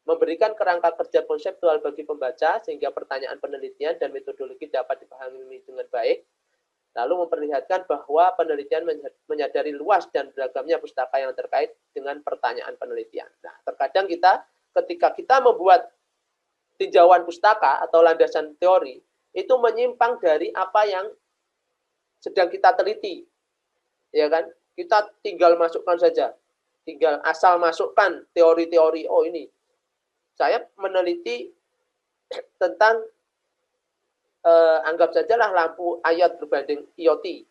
S1: memberikan kerangka kerja konseptual bagi pembaca sehingga pertanyaan penelitian dan metodologi dapat dipahami dengan baik, lalu memperlihatkan bahwa penelitian menyadari luas dan beragamnya pustaka yang terkait dengan pertanyaan penelitian. Nah, terkadang ketika kita membuat tinjauan pustaka atau landasan teori, itu menyimpang dari apa yang sedang kita teliti. Ya kan? Kita tinggal masukkan saja. Tinggal asal masukkan teori-teori, oh ini saya meneliti tentang anggap sajalah lampu IOT berbanding IoT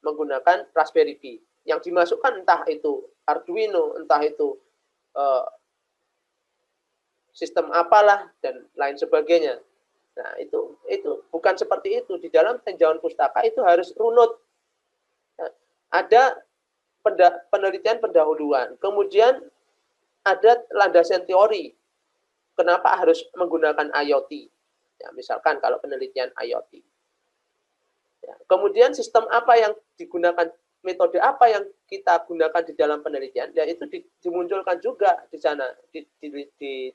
S1: menggunakan Raspberry Pi. Yang dimasukkan entah itu Arduino, entah itu sistem apalah dan lain sebagainya. Nah, itu bukan seperti itu. Di dalam tinjauan pustaka itu harus runut. Ada penelitian pendahuluan. Kemudian ada landasan teori. Kenapa harus menggunakan IoT? Ya, misalkan kalau penelitian IoT. Ya, kemudian sistem apa yang digunakan, metode apa yang kita gunakan di dalam penelitian, ya itu dimunculkan juga di sana, di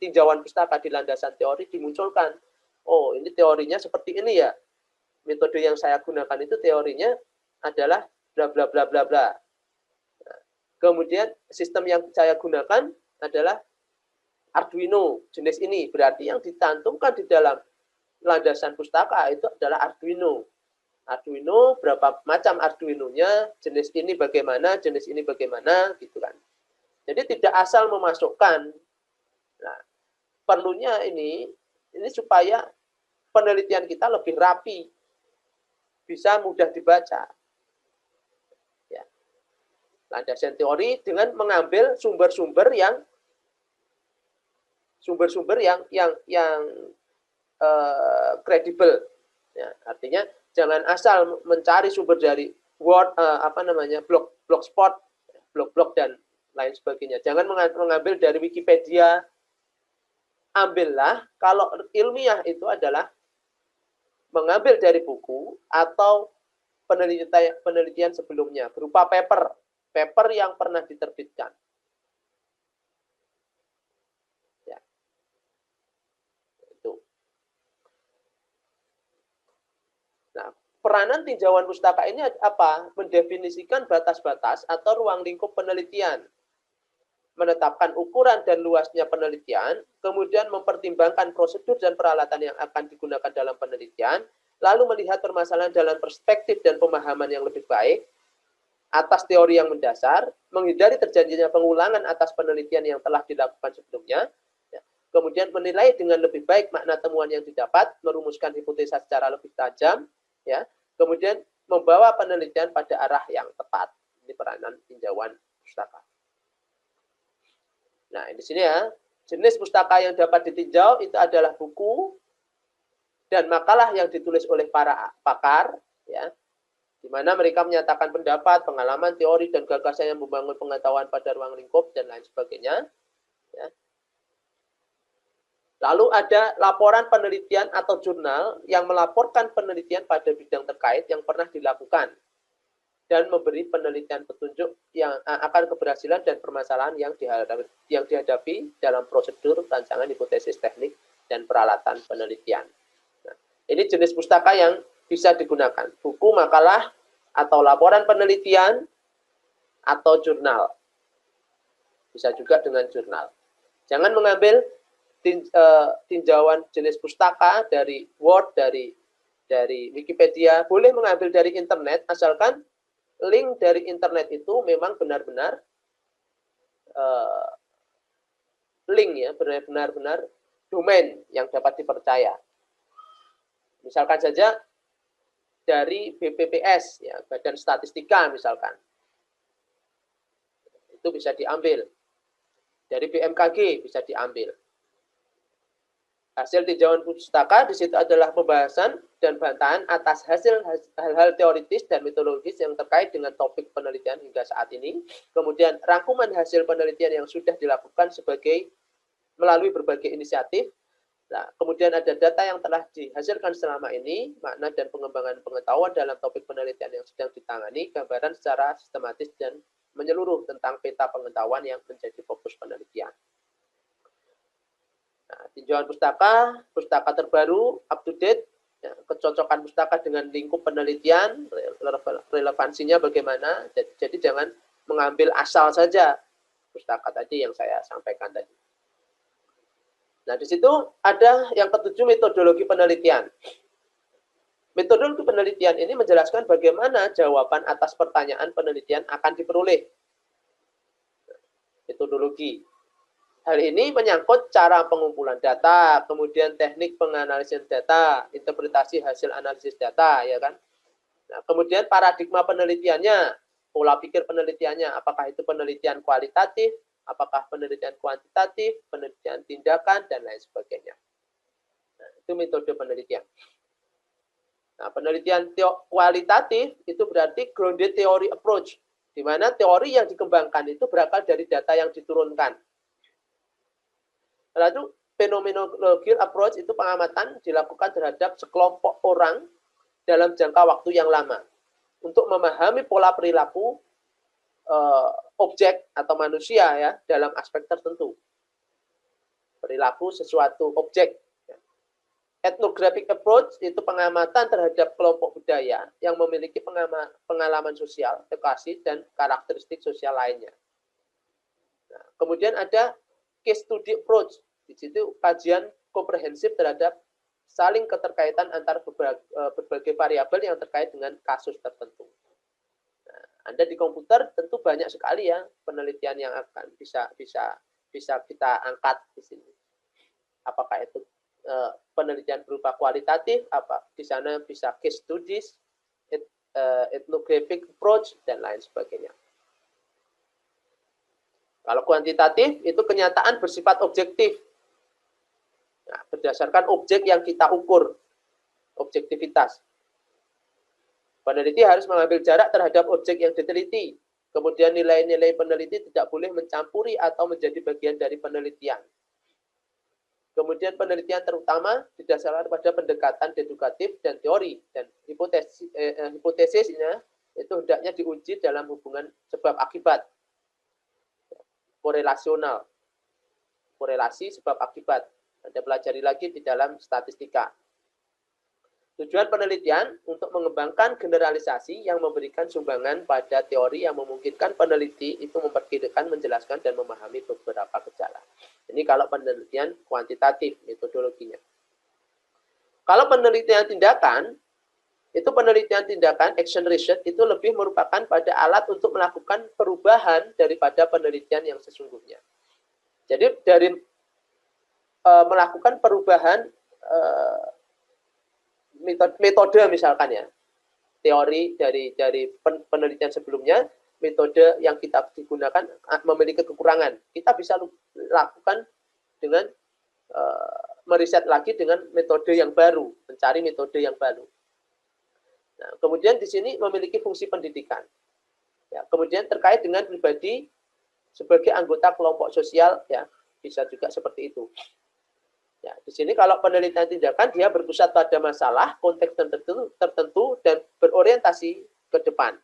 S1: tinjauan pustaka, di landasan teori dimunculkan. Oh, ini teorinya seperti ini ya. Metode yang saya gunakan itu teorinya adalah bla bla bla bla bla. Nah, kemudian sistem yang saya gunakan adalah Arduino jenis ini. Berarti yang dicantumkan di dalam landasan pustaka itu adalah Arduino. Arduino, berapa macam Arduino-nya, jenis ini bagaimana, gitu kan. Jadi tidak asal memasukkan. Nah, perlunya ini supaya penelitian kita lebih rapi, bisa mudah dibaca. Ya. Landasan teori dengan mengambil sumber-sumber yang kredibel. Ya, artinya jangan asal mencari sumber dari Word, blogspot, blog dan lain sebagainya. Jangan mengambil dari Wikipedia. Ambillah kalau ilmiah itu adalah mengambil dari buku atau penelitian sebelumnya berupa paper yang pernah diterbitkan. Ya. Itu. Nah, peranan tinjauan pustaka ini apa? Mendefinisikan batas-batas atau ruang lingkup penelitian, menetapkan ukuran dan luasnya penelitian, kemudian mempertimbangkan prosedur dan peralatan yang akan digunakan dalam penelitian, lalu melihat permasalahan dalam perspektif dan pemahaman yang lebih baik atas teori yang mendasar, menghindari terjadinya pengulangan atas penelitian yang telah dilakukan sebelumnya, kemudian menilai dengan lebih baik makna temuan yang didapat, merumuskan hipotesa secara lebih tajam, ya, kemudian membawa penelitian pada arah yang tepat. Ini peranan tinjauan pustaka. Nah, di sini ya, jenis pustaka yang dapat ditinjau itu adalah buku dan makalah yang ditulis oleh para pakar, ya, di mana mereka menyatakan pendapat, pengalaman, teori, dan gagasan yang membangun pengetahuan pada ruang lingkup dan lain sebagainya. Ya. Lalu ada laporan penelitian atau jurnal yang melaporkan penelitian pada bidang terkait yang pernah dilakukan dan memberi penelitian petunjuk yang akan keberhasilan dan permasalahan yang dihadapi dalam prosedur rancangan hipotesis teknik dan peralatan penelitian. Nah, ini jenis pustaka yang bisa digunakan, buku, makalah, atau laporan penelitian, atau jurnal. Bisa juga dengan jurnal. Jangan mengambil tinjauan jenis pustaka dari Word, dari Wikipedia, boleh mengambil dari internet, asalkan link dari internet itu memang benar-benar link ya, benar-benar domain yang dapat dipercaya. Misalkan saja dari BPPS, ya, Badan Statistika misalkan, itu bisa diambil. Dari BMKG bisa diambil. Hasil tinjauan pustaka di situ adalah pembahasan dan bantahan atas hasil hal-hal teoritis dan metodologis yang terkait dengan topik penelitian hingga saat ini. Kemudian rangkuman hasil penelitian yang sudah dilakukan sebagai melalui berbagai inisiatif. Nah, kemudian ada data yang telah dihasilkan selama ini, makna dan pengembangan pengetahuan dalam topik penelitian yang sedang ditangani, gambaran secara sistematis dan menyeluruh tentang peta pengetahuan yang menjadi fokus penelitian. Nah, tinjauan pustaka terbaru, up to date, ya, kecocokan pustaka dengan lingkup penelitian, relevansinya bagaimana, jadi jangan mengambil asal saja pustaka tadi yang saya sampaikan tadi. Nah, di situ ada yang ketujuh, metodologi penelitian. Metodologi penelitian ini menjelaskan bagaimana jawaban atas pertanyaan penelitian akan diperoleh. Metodologi. Hal ini menyangkut cara pengumpulan data, kemudian teknik penganalisan data, interpretasi hasil analisis data, ya kan? Nah, kemudian paradigma penelitiannya, pola pikir penelitiannya, apakah itu penelitian kualitatif, apakah penelitian kuantitatif, penelitian tindakan, dan lain sebagainya. Nah, itu metode penelitian. Nah, penelitian kualitatif itu berarti grounded theory approach, di mana teori yang dikembangkan itu berasal dari data yang diturunkan. Lalu phenomenological approach itu pengamatan dilakukan terhadap sekelompok orang dalam jangka waktu yang lama untuk memahami pola perilaku objek atau manusia ya dalam aspek tertentu. Perilaku sesuatu objek. Ethnographic approach itu pengamatan terhadap kelompok budaya yang memiliki pengalaman sosial, edukasi, dan karakteristik sosial lainnya. Nah, kemudian ada case study approach. Di situ kajian komprehensif terhadap saling keterkaitan antara berbagai variabel yang terkait dengan kasus tertentu. Nah, Anda di komputer tentu banyak sekali ya penelitian yang akan bisa kita angkat di sini. Apakah itu penelitian berupa kualitatif, apa di sana bisa case studies, ethnographic approach, dan lain sebagainya. Kalau kuantitatif itu kenyataan bersifat objektif. Nah, berdasarkan objek yang kita ukur, objektivitas. Peneliti harus mengambil jarak terhadap objek yang diteliti. Kemudian nilai-nilai peneliti tidak boleh mencampuri atau menjadi bagian dari penelitian. Kemudian penelitian terutama didasarkan pada pendekatan dedukatif dan teori, dan hipotesisnya itu hendaknya diuji dalam hubungan sebab akibat, korelasional, korelasi sebab akibat. Anda pelajari lagi di dalam statistika. Tujuan penelitian untuk mengembangkan generalisasi yang memberikan sumbangan pada teori yang memungkinkan peneliti itu memperkirakan, menjelaskan, dan memahami beberapa gejala. Ini kalau penelitian kuantitatif metodologinya. Kalau penelitian tindakan, itu penelitian tindakan, action research, itu lebih merupakan pada alat untuk melakukan perubahan daripada penelitian yang sesungguhnya. Jadi dari melakukan perubahan metode misalkan ya, teori dari penelitian sebelumnya, metode yang kita digunakan memiliki kekurangan. Kita bisa lakukan dengan meriset lagi dengan metode yang baru, mencari metode yang baru. Nah, kemudian di sini memiliki fungsi pendidikan. Ya, kemudian terkait dengan pribadi sebagai anggota kelompok sosial, ya bisa juga seperti itu. Ya, di sini kalau penelitian tindakan dia berpusat pada masalah, konteks tertentu dan berorientasi ke depan.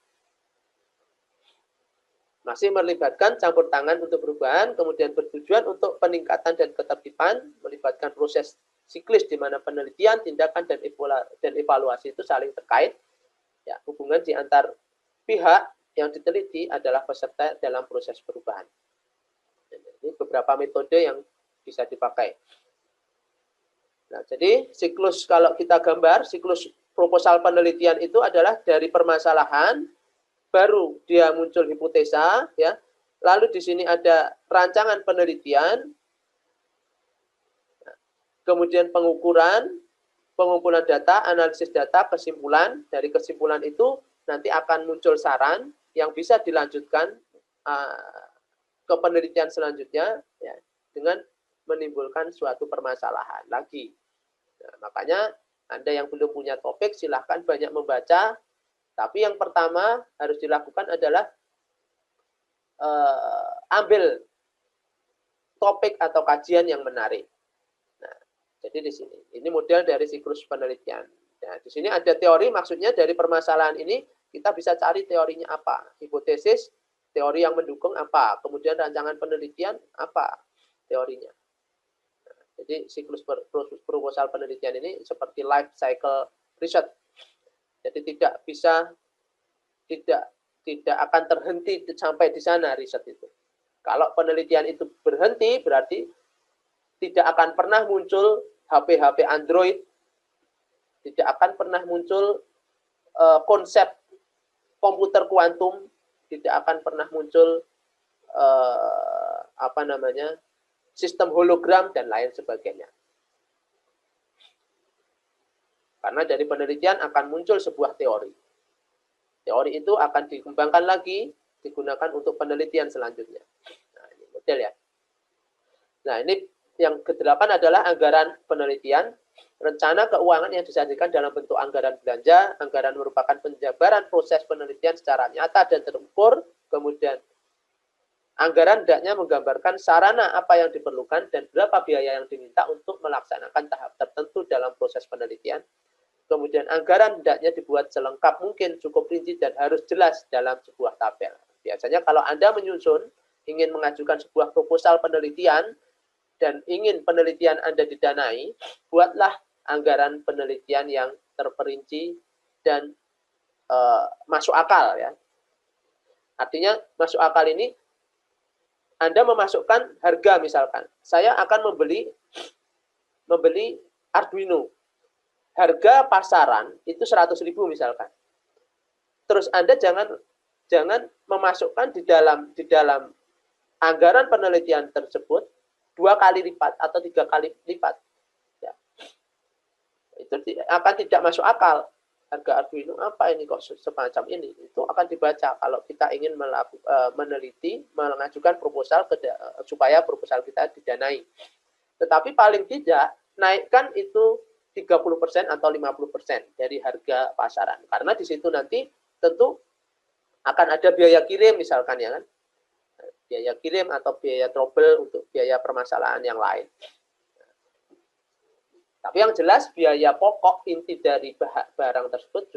S1: Masih melibatkan campur tangan untuk perubahan, kemudian bertujuan untuk peningkatan dan ketertiban, melibatkan proses siklis di mana penelitian, tindakan, dan evaluasi itu saling terkait. Ya, hubungan di antar pihak yang diteliti adalah peserta dalam proses perubahan. Ini beberapa metode yang bisa dipakai. Nah, jadi siklus kalau kita gambar, siklus proposal penelitian itu adalah dari permasalahan, baru dia muncul hipotesa, ya. Lalu di sini ada rancangan penelitian, kemudian pengukuran, pengumpulan data, analisis data, kesimpulan. Dari kesimpulan itu nanti akan muncul saran yang bisa dilanjutkan ke penelitian selanjutnya, ya, dengan menimbulkan suatu permasalahan lagi. Nah, makanya Anda yang belum punya topik silahkan banyak membaca, tapi yang pertama harus dilakukan adalah ambil topik atau kajian yang menarik. Nah, jadi di sini ini model dari siklus penelitian. Nah, di sini ada teori, maksudnya dari permasalahan ini kita bisa cari teorinya apa, hipotesis, teori yang mendukung apa, kemudian rancangan penelitian apa teorinya. Jadi siklus proposal penelitian ini seperti life cycle research. Jadi tidak akan terhenti sampai di sana riset itu. Kalau penelitian itu berhenti, berarti tidak akan pernah muncul HP-HP Android, tidak akan pernah muncul konsep komputer kuantum, tidak akan pernah muncul sistem hologram, dan lain sebagainya. Karena dari penelitian akan muncul sebuah teori. Teori itu akan dikembangkan lagi, digunakan untuk penelitian selanjutnya. Nah, ini model ya. Nah, ini yang ke-8 adalah anggaran penelitian. Rencana keuangan yang disajikan dalam bentuk anggaran belanja. Anggaran merupakan penjabaran proses penelitian secara nyata dan terukur kemudian anggaran hendaknya menggambarkan sarana apa yang diperlukan dan berapa biaya yang diminta untuk melaksanakan tahap tertentu dalam proses penelitian. Kemudian anggaran hendaknya dibuat selengkap mungkin, cukup rinci dan harus jelas dalam sebuah tabel. Biasanya kalau Anda menyusun, ingin mengajukan sebuah proposal penelitian dan ingin penelitian Anda didanai, buatlah anggaran penelitian yang terperinci dan masuk akal ya. Artinya masuk akal ini Anda memasukkan harga misalkan. Saya akan membeli Arduino. Harga pasaran itu 100.000 misalkan. Terus Anda jangan memasukkan di dalam anggaran penelitian tersebut 2 kali lipat atau 3 kali lipat. Ya. Itu akan tidak masuk akal. Harga Arduino apa ini kok semacam ini? Itu akan dibaca kalau kita ingin meneliti, mengajukan proposal supaya proposal kita didanai. Tetapi paling tidak naikkan itu 30% atau 50% dari harga pasaran. Karena di situ nanti tentu akan ada biaya kirim misalkan ya kan. Biaya kirim atau biaya trouble untuk biaya permasalahan yang lain. Tapi yang jelas biaya pokok inti dari barang tersebut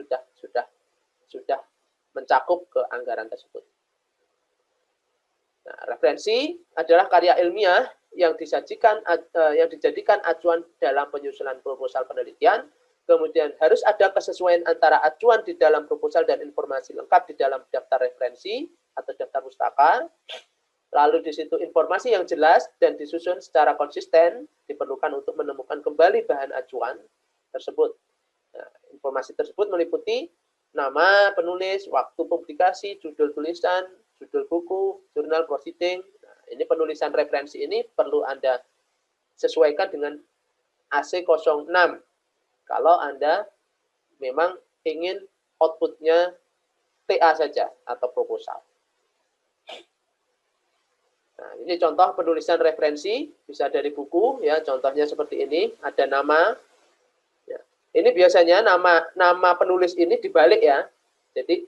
S1: sudah mencakup ke anggaran tersebut. Nah, referensi adalah karya ilmiah yang dijadikan acuan dalam penyusunan proposal penelitian. Kemudian harus ada kesesuaian antara acuan di dalam proposal dan informasi lengkap di dalam daftar referensi atau daftar pustaka. Lalu di situ informasi yang jelas dan disusun secara konsisten diperlukan untuk menemukan kembali bahan acuan tersebut. Nah, informasi tersebut meliputi nama penulis, waktu publikasi, judul tulisan, judul buku, jurnal proceeding. Nah, ini penulisan referensi ini perlu Anda sesuaikan dengan AC06 kalau Anda memang ingin outputnya TA saja atau proposal. Nah, ini contoh penulisan referensi, bisa dari buku, ya. Contohnya seperti ini, ada nama. Ya. Ini biasanya nama penulis ini dibalik ya. Jadi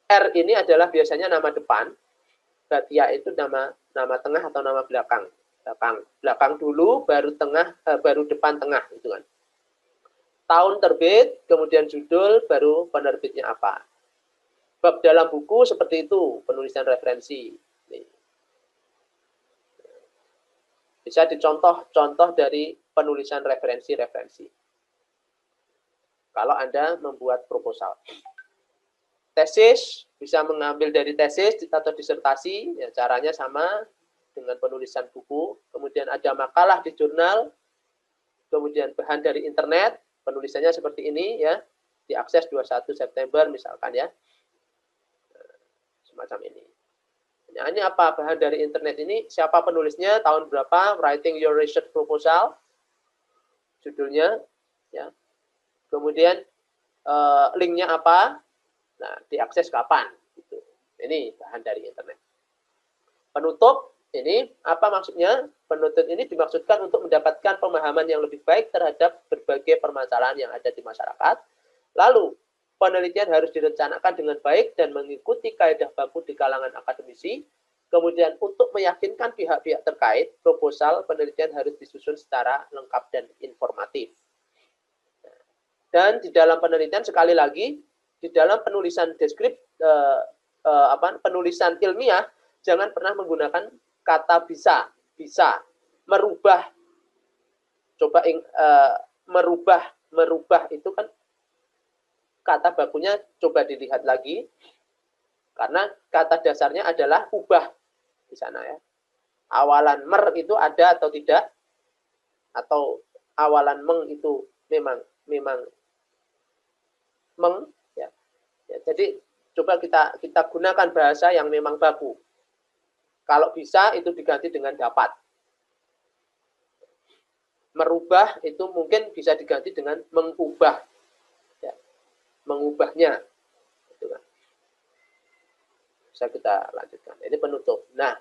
S1: R ini adalah biasanya nama depan, Batia itu nama tengah atau nama belakang. Belakang dulu, baru tengah, baru depan tengah, itu kan. Tahun terbit, kemudian judul, baru penerbitnya apa. Bab dalam buku seperti itu, penulisan referensi. Bisa dicontoh dari penulisan referensi-referensi. Kalau Anda membuat proposal. Tesis, bisa mengambil dari tesis atau disertasi, ya, caranya sama dengan penulisan buku. Kemudian ada makalah di jurnal, kemudian bahan dari internet, penulisannya seperti ini, ya, diakses 21 September misalkan ya. Semacam ini. Nah, ini apa bahan dari internet ini? Siapa penulisnya? Tahun berapa? Writing your research proposal. Judulnya, ya. Kemudian linknya apa? Nah, diakses kapan? Gitu. Ini bahan dari internet. Penutup ini apa maksudnya? Penutup ini dimaksudkan untuk mendapatkan pemahaman yang lebih baik terhadap berbagai permasalahan yang ada di masyarakat. Lalu penelitian harus direncanakan dengan baik dan mengikuti kaedah baku di kalangan akademisi. Kemudian untuk meyakinkan pihak-pihak terkait, proposal penelitian harus disusun secara lengkap dan informatif. Dan di dalam penelitian sekali lagi, di dalam penulisan penulisan ilmiah, jangan pernah menggunakan kata bisa, merubah. Coba merubah itu kan kata bakunya coba dilihat lagi, karena kata dasarnya adalah ubah di sana ya. Awalan mer itu ada atau tidak, atau awalan meng itu memang meng ya. Jadi coba kita gunakan bahasa yang memang baku. Kalau bisa itu diganti dengan dapat. Merubah itu mungkin bisa diganti dengan mengubah. Ya. Mengubahnya. Gitu kan. Bisa kita lanjutkan. Ini penutup. Nah,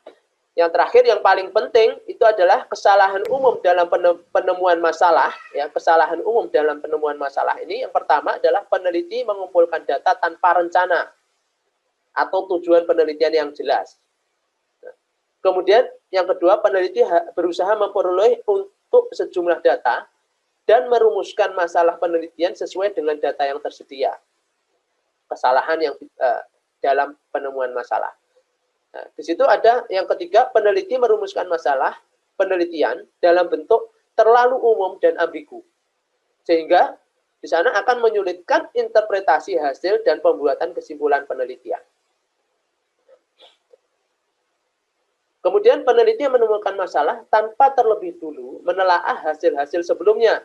S1: yang terakhir yang paling penting itu adalah kesalahan umum dalam penemuan masalah. Ya, kesalahan umum dalam penemuan masalah ini yang pertama adalah peneliti mengumpulkan data tanpa rencana. atau tujuan penelitian yang jelas. Kemudian yang kedua, peneliti berusaha memperoleh untuk sejumlah data dan merumuskan masalah penelitian sesuai dengan data yang tersedia. Kesalahan yang dalam penemuan masalah. Nah, di situ ada yang ketiga, peneliti merumuskan masalah penelitian dalam bentuk terlalu umum dan ambigu, sehingga di sana akan menyulitkan interpretasi hasil dan pembuatan kesimpulan penelitian. Kemudian peneliti menemukan masalah tanpa terlebih dulu menelaah hasil-hasil sebelumnya.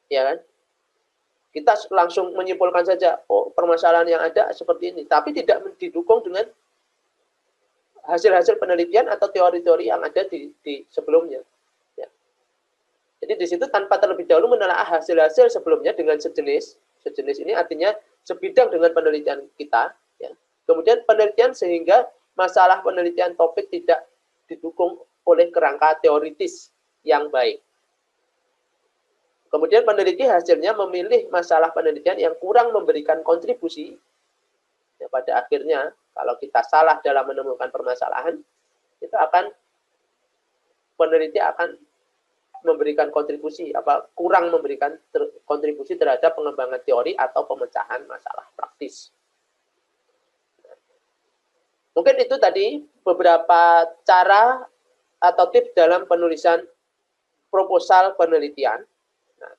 S1: Ya kan? Kita langsung menyimpulkan saja, oh permasalahan yang ada seperti ini, tapi tidak didukung dengan hasil-hasil penelitian atau teori-teori yang ada di sebelumnya. Ya. Jadi di situ tanpa terlebih dahulu menelaah hasil-hasil sebelumnya dengan sejenis ini artinya sebidang dengan penelitian kita. Ya. Kemudian penelitian sehingga masalah penelitian topik tidak didukung oleh kerangka teoritis yang baik. Kemudian peneliti hasilnya memilih masalah penelitian yang kurang memberikan kontribusi. Ya, pada akhirnya, kalau kita salah dalam menemukan permasalahan, itu peneliti akan memberikan kontribusi, kurang memberikan kontribusi terhadap pengembangan teori atau pemecahan masalah praktis. Mungkin itu tadi beberapa cara atau tips dalam penulisan proposal penelitian. Nah,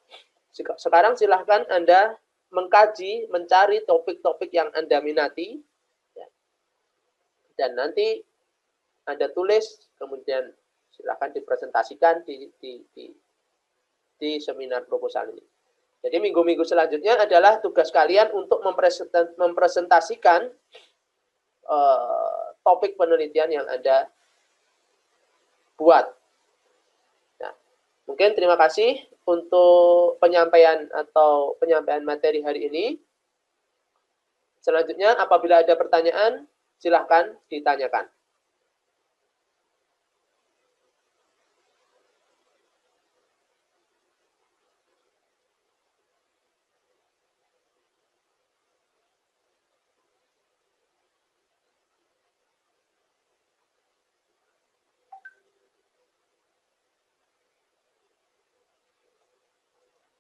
S1: sekarang silahkan Anda mengkaji, mencari topik-topik yang Anda minati, ya. Dan nanti Anda tulis, kemudian silahkan dipresentasikan di seminar proposal ini. Jadi minggu-minggu selanjutnya adalah tugas kalian untuk mempresentasikan topik penelitian yang Anda buat. Nah, mungkin terima kasih untuk penyampaian materi hari ini. Selanjutnya, apabila ada pertanyaan, silahkan ditanyakan.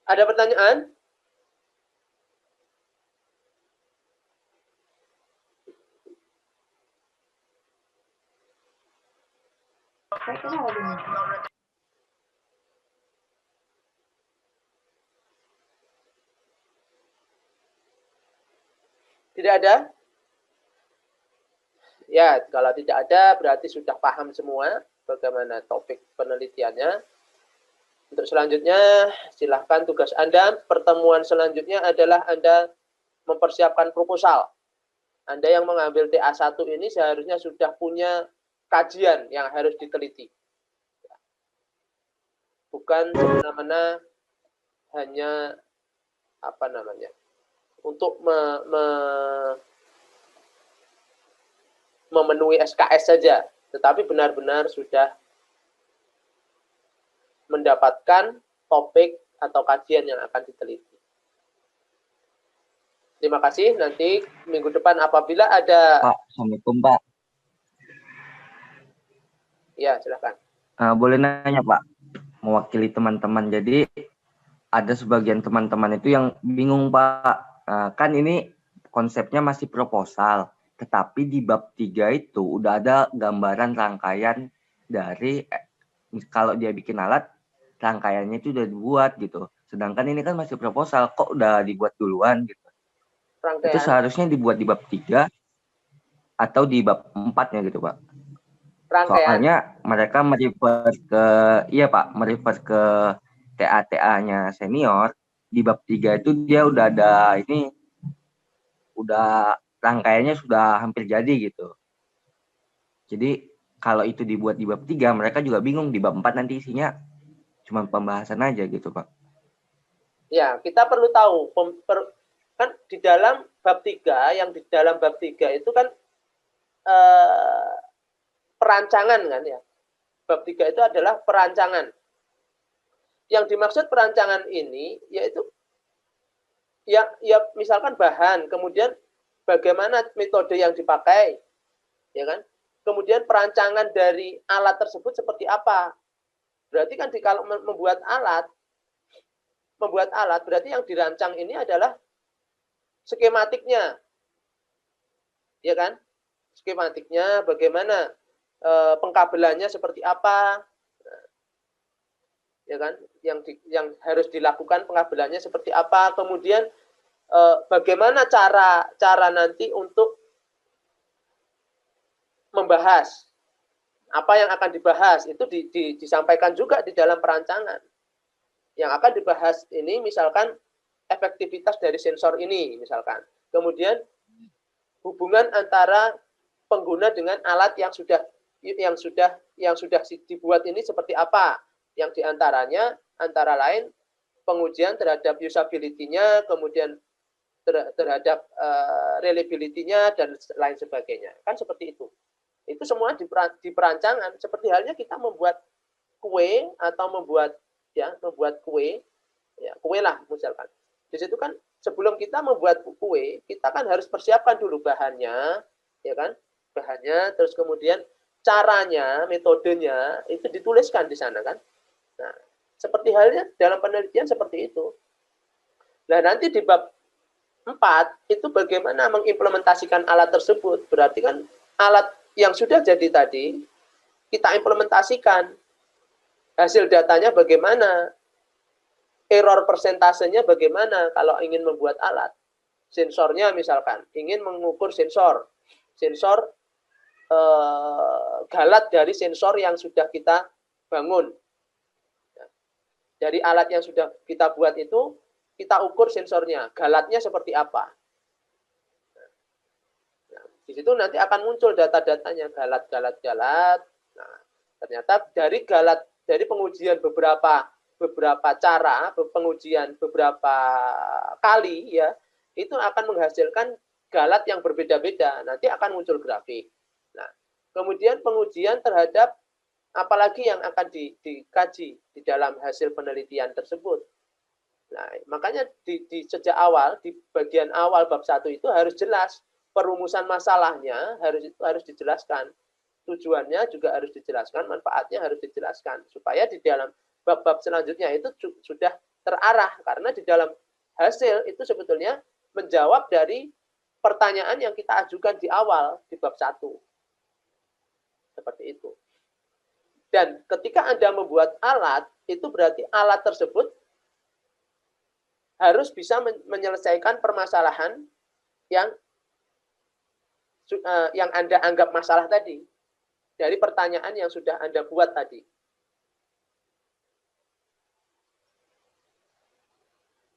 S1: Ada pertanyaan? Tidak ada? Ya, kalau tidak ada berarti sudah paham semua bagaimana topik penelitiannya. Untuk selanjutnya, silahkan tugas Anda, pertemuan selanjutnya adalah Anda mempersiapkan proposal. Anda yang mengambil TA1 ini seharusnya sudah punya kajian yang harus diteliti. Bukan semena-mena hanya untuk memenuhi SKS saja, tetapi benar-benar sudah mendapatkan topik atau kajian yang akan diteliti. Terima kasih. Nanti minggu depan apabila ada...
S2: Pak, Assalamualaikum Pak.
S1: Ya, silakan.
S2: Boleh nanya Pak, mewakili teman-teman. Jadi ada sebagian teman-teman itu yang bingung Pak. Kan ini konsepnya masih proposal, tetapi di bab 3 itu udah ada gambaran rangkaian dari kalau dia bikin alat, rangkaiannya itu udah dibuat gitu. Sedangkan ini kan masih proposal, kok udah dibuat duluan gitu.
S1: Rangkaian.
S2: Itu seharusnya dibuat di bab 3 atau di bab 4-nya gitu Pak.
S1: Rangkaian.
S2: Soalnya mereka merefer ke TA-TA-nya senior. Di bab 3 itu dia udah ada udah rangkaiannya sudah hampir jadi gitu. Jadi kalau itu dibuat di bab 3, mereka juga bingung di bab 4 nanti isinya cuma pembahasan aja gitu, Pak.
S1: Ya, kita perlu tahu kan di dalam bab 3, yang di dalam bab 3 itu kan perancangan kan ya. Bab 3 itu adalah perancangan. Yang dimaksud perancangan ini yaitu ya misalkan bahan, kemudian bagaimana metode yang dipakai, ya kan? Kemudian perancangan dari alat tersebut seperti apa? Berarti kan kalau membuat alat berarti yang dirancang ini adalah skematiknya, ya kan? Skematiknya bagaimana, pengkabelannya seperti apa, ya kan? Yang harus dilakukan pengkabelannya seperti apa, kemudian bagaimana cara nanti untuk membahas apa yang akan dibahas, itu disampaikan juga di dalam perancangan. Yang akan dibahas ini misalkan efektivitas dari sensor ini misalkan. Kemudian hubungan antara pengguna dengan alat yang sudah dibuat ini seperti apa? Yang diantaranya antara lain pengujian terhadap usability-nya, kemudian terhadap reliability-nya dan lain sebagainya. Kan seperti itu. Itu semua di perancangan. Seperti halnya kita membuat kue atau membuat kue, ya kue lah misalkan. Di situ kan sebelum kita membuat kue, kita kan harus persiapkan dulu bahannya, ya kan? Bahannya, terus kemudian caranya, metodenya itu dituliskan di sana kan. Nah, seperti halnya dalam penelitian seperti itu. Nah, nanti di bab 4 itu bagaimana mengimplementasikan alat tersebut. Berarti kan alat yang sudah jadi tadi kita implementasikan. Hasil datanya bagaimana? Error persentasenya bagaimana kalau ingin membuat alat? Sensornya misalkan, ingin mengukur sensor galat dari sensor yang sudah kita bangun. Dari alat yang sudah kita buat itu, kita ukur sensornya, galatnya seperti apa. Nah, di situ nanti akan muncul data-datanya, galat. Nah, ternyata dari pengujian beberapa cara, pengujian beberapa kali ya, itu akan menghasilkan galat yang berbeda-beda. Nanti akan muncul grafik. Nah, kemudian pengujian terhadap apalagi yang akan dikaji di dalam hasil penelitian tersebut. Nah, makanya di sejak awal, di bagian awal bab 1 itu harus jelas perumusan masalahnya, harus dijelaskan. Tujuannya juga harus dijelaskan, manfaatnya harus dijelaskan supaya di dalam bab-bab selanjutnya itu sudah terarah, karena di dalam hasil itu sebetulnya menjawab dari pertanyaan yang kita ajukan di awal di bab 1. Seperti itu. Dan ketika Anda membuat alat, itu berarti alat tersebut harus bisa menyelesaikan permasalahan yang Anda anggap masalah tadi. Dari pertanyaan yang sudah Anda buat tadi.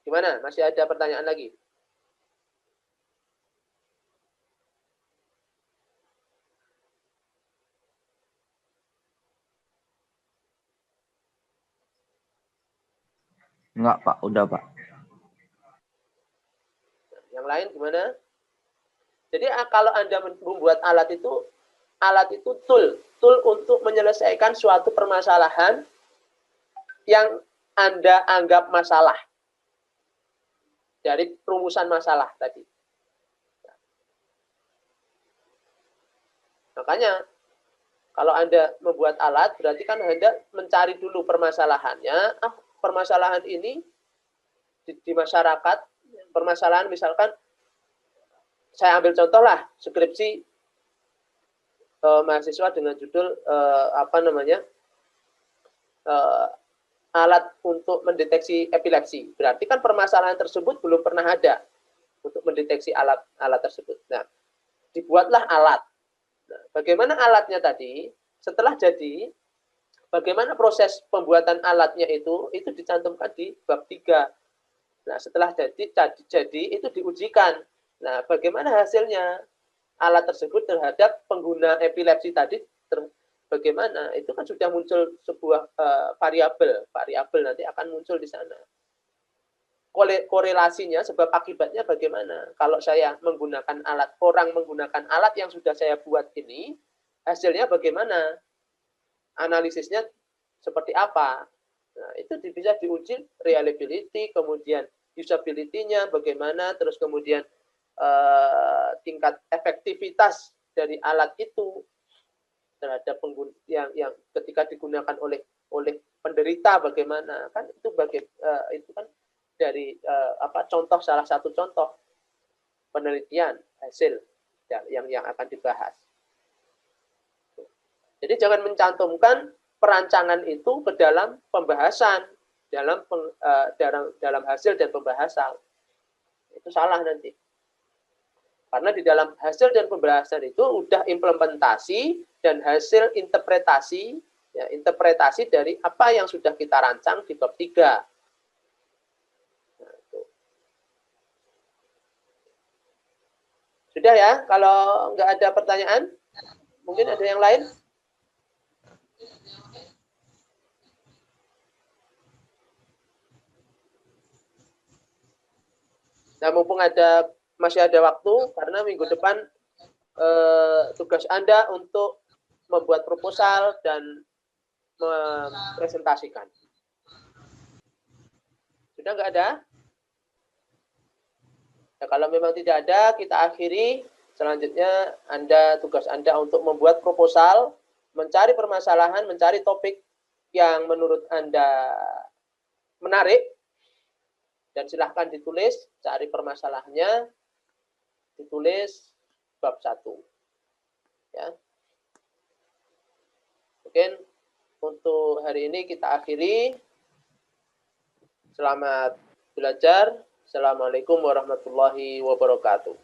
S1: Gimana? Masih ada pertanyaan lagi?
S2: Enggak, Pak. Udah, Pak.
S1: Yang lain gimana? Jadi kalau Anda membuat alat itu tool untuk menyelesaikan suatu permasalahan yang Anda anggap masalah dari perumusan masalah tadi. Makanya kalau Anda membuat alat, berarti kan Anda mencari dulu permasalahannya. Permasalahan ini di masyarakat, permasalahan misalkan, saya ambil contoh lah, skripsi mahasiswa dengan judul alat untuk mendeteksi epilepsi. Berarti kan permasalahan tersebut belum pernah ada untuk mendeteksi alat tersebut. Nah, dibuatlah alat. Nah, bagaimana alatnya tadi? Setelah jadi, bagaimana proses pembuatan alatnya itu dicantumkan di bab 3. Nah, setelah jadi itu diujikan. Nah, bagaimana hasilnya? Alat tersebut terhadap pengguna epilepsi tadi bagaimana? Itu kan sudah muncul sebuah variabel nanti akan muncul di sana. Korelasinya, sebab akibatnya bagaimana? Kalau saya menggunakan orang menggunakan alat yang sudah saya buat ini, hasilnya bagaimana? Analisisnya seperti apa? Nah, itu bisa diuji reliability, kemudian usability-nya bagaimana, terus kemudian tingkat efektivitas dari alat itu terhadap pengguna yang ketika digunakan oleh penderita bagaimana, kan itu itu kan dari contoh, salah satu contoh penelitian hasil yang akan dibahas. Jadi jangan mencantumkan perancangan itu ke dalam pembahasan, dalam hasil dan pembahasan. Itu salah nanti. Karena di dalam hasil dan pembahasan itu udah implementasi dan hasil interpretasi, ya, interpretasi dari apa yang sudah kita rancang di bab 3. Nah, itu. Sudah ya, kalau nggak ada pertanyaan, mungkin ada yang lain? Nah, mumpung masih ada waktu, karena minggu depan tugas Anda untuk membuat proposal dan mempresentasikan. Sudah nggak ada? Ya, kalau memang tidak ada, kita akhiri. Selanjutnya, tugas Anda untuk membuat proposal, mencari permasalahan, mencari topik yang menurut Anda menarik, dan silahkan ditulis, cari permasalahannya, ditulis bab 1. Ya. Mungkin untuk hari ini kita akhiri. Selamat belajar. Assalamualaikum warahmatullahi wabarakatuh.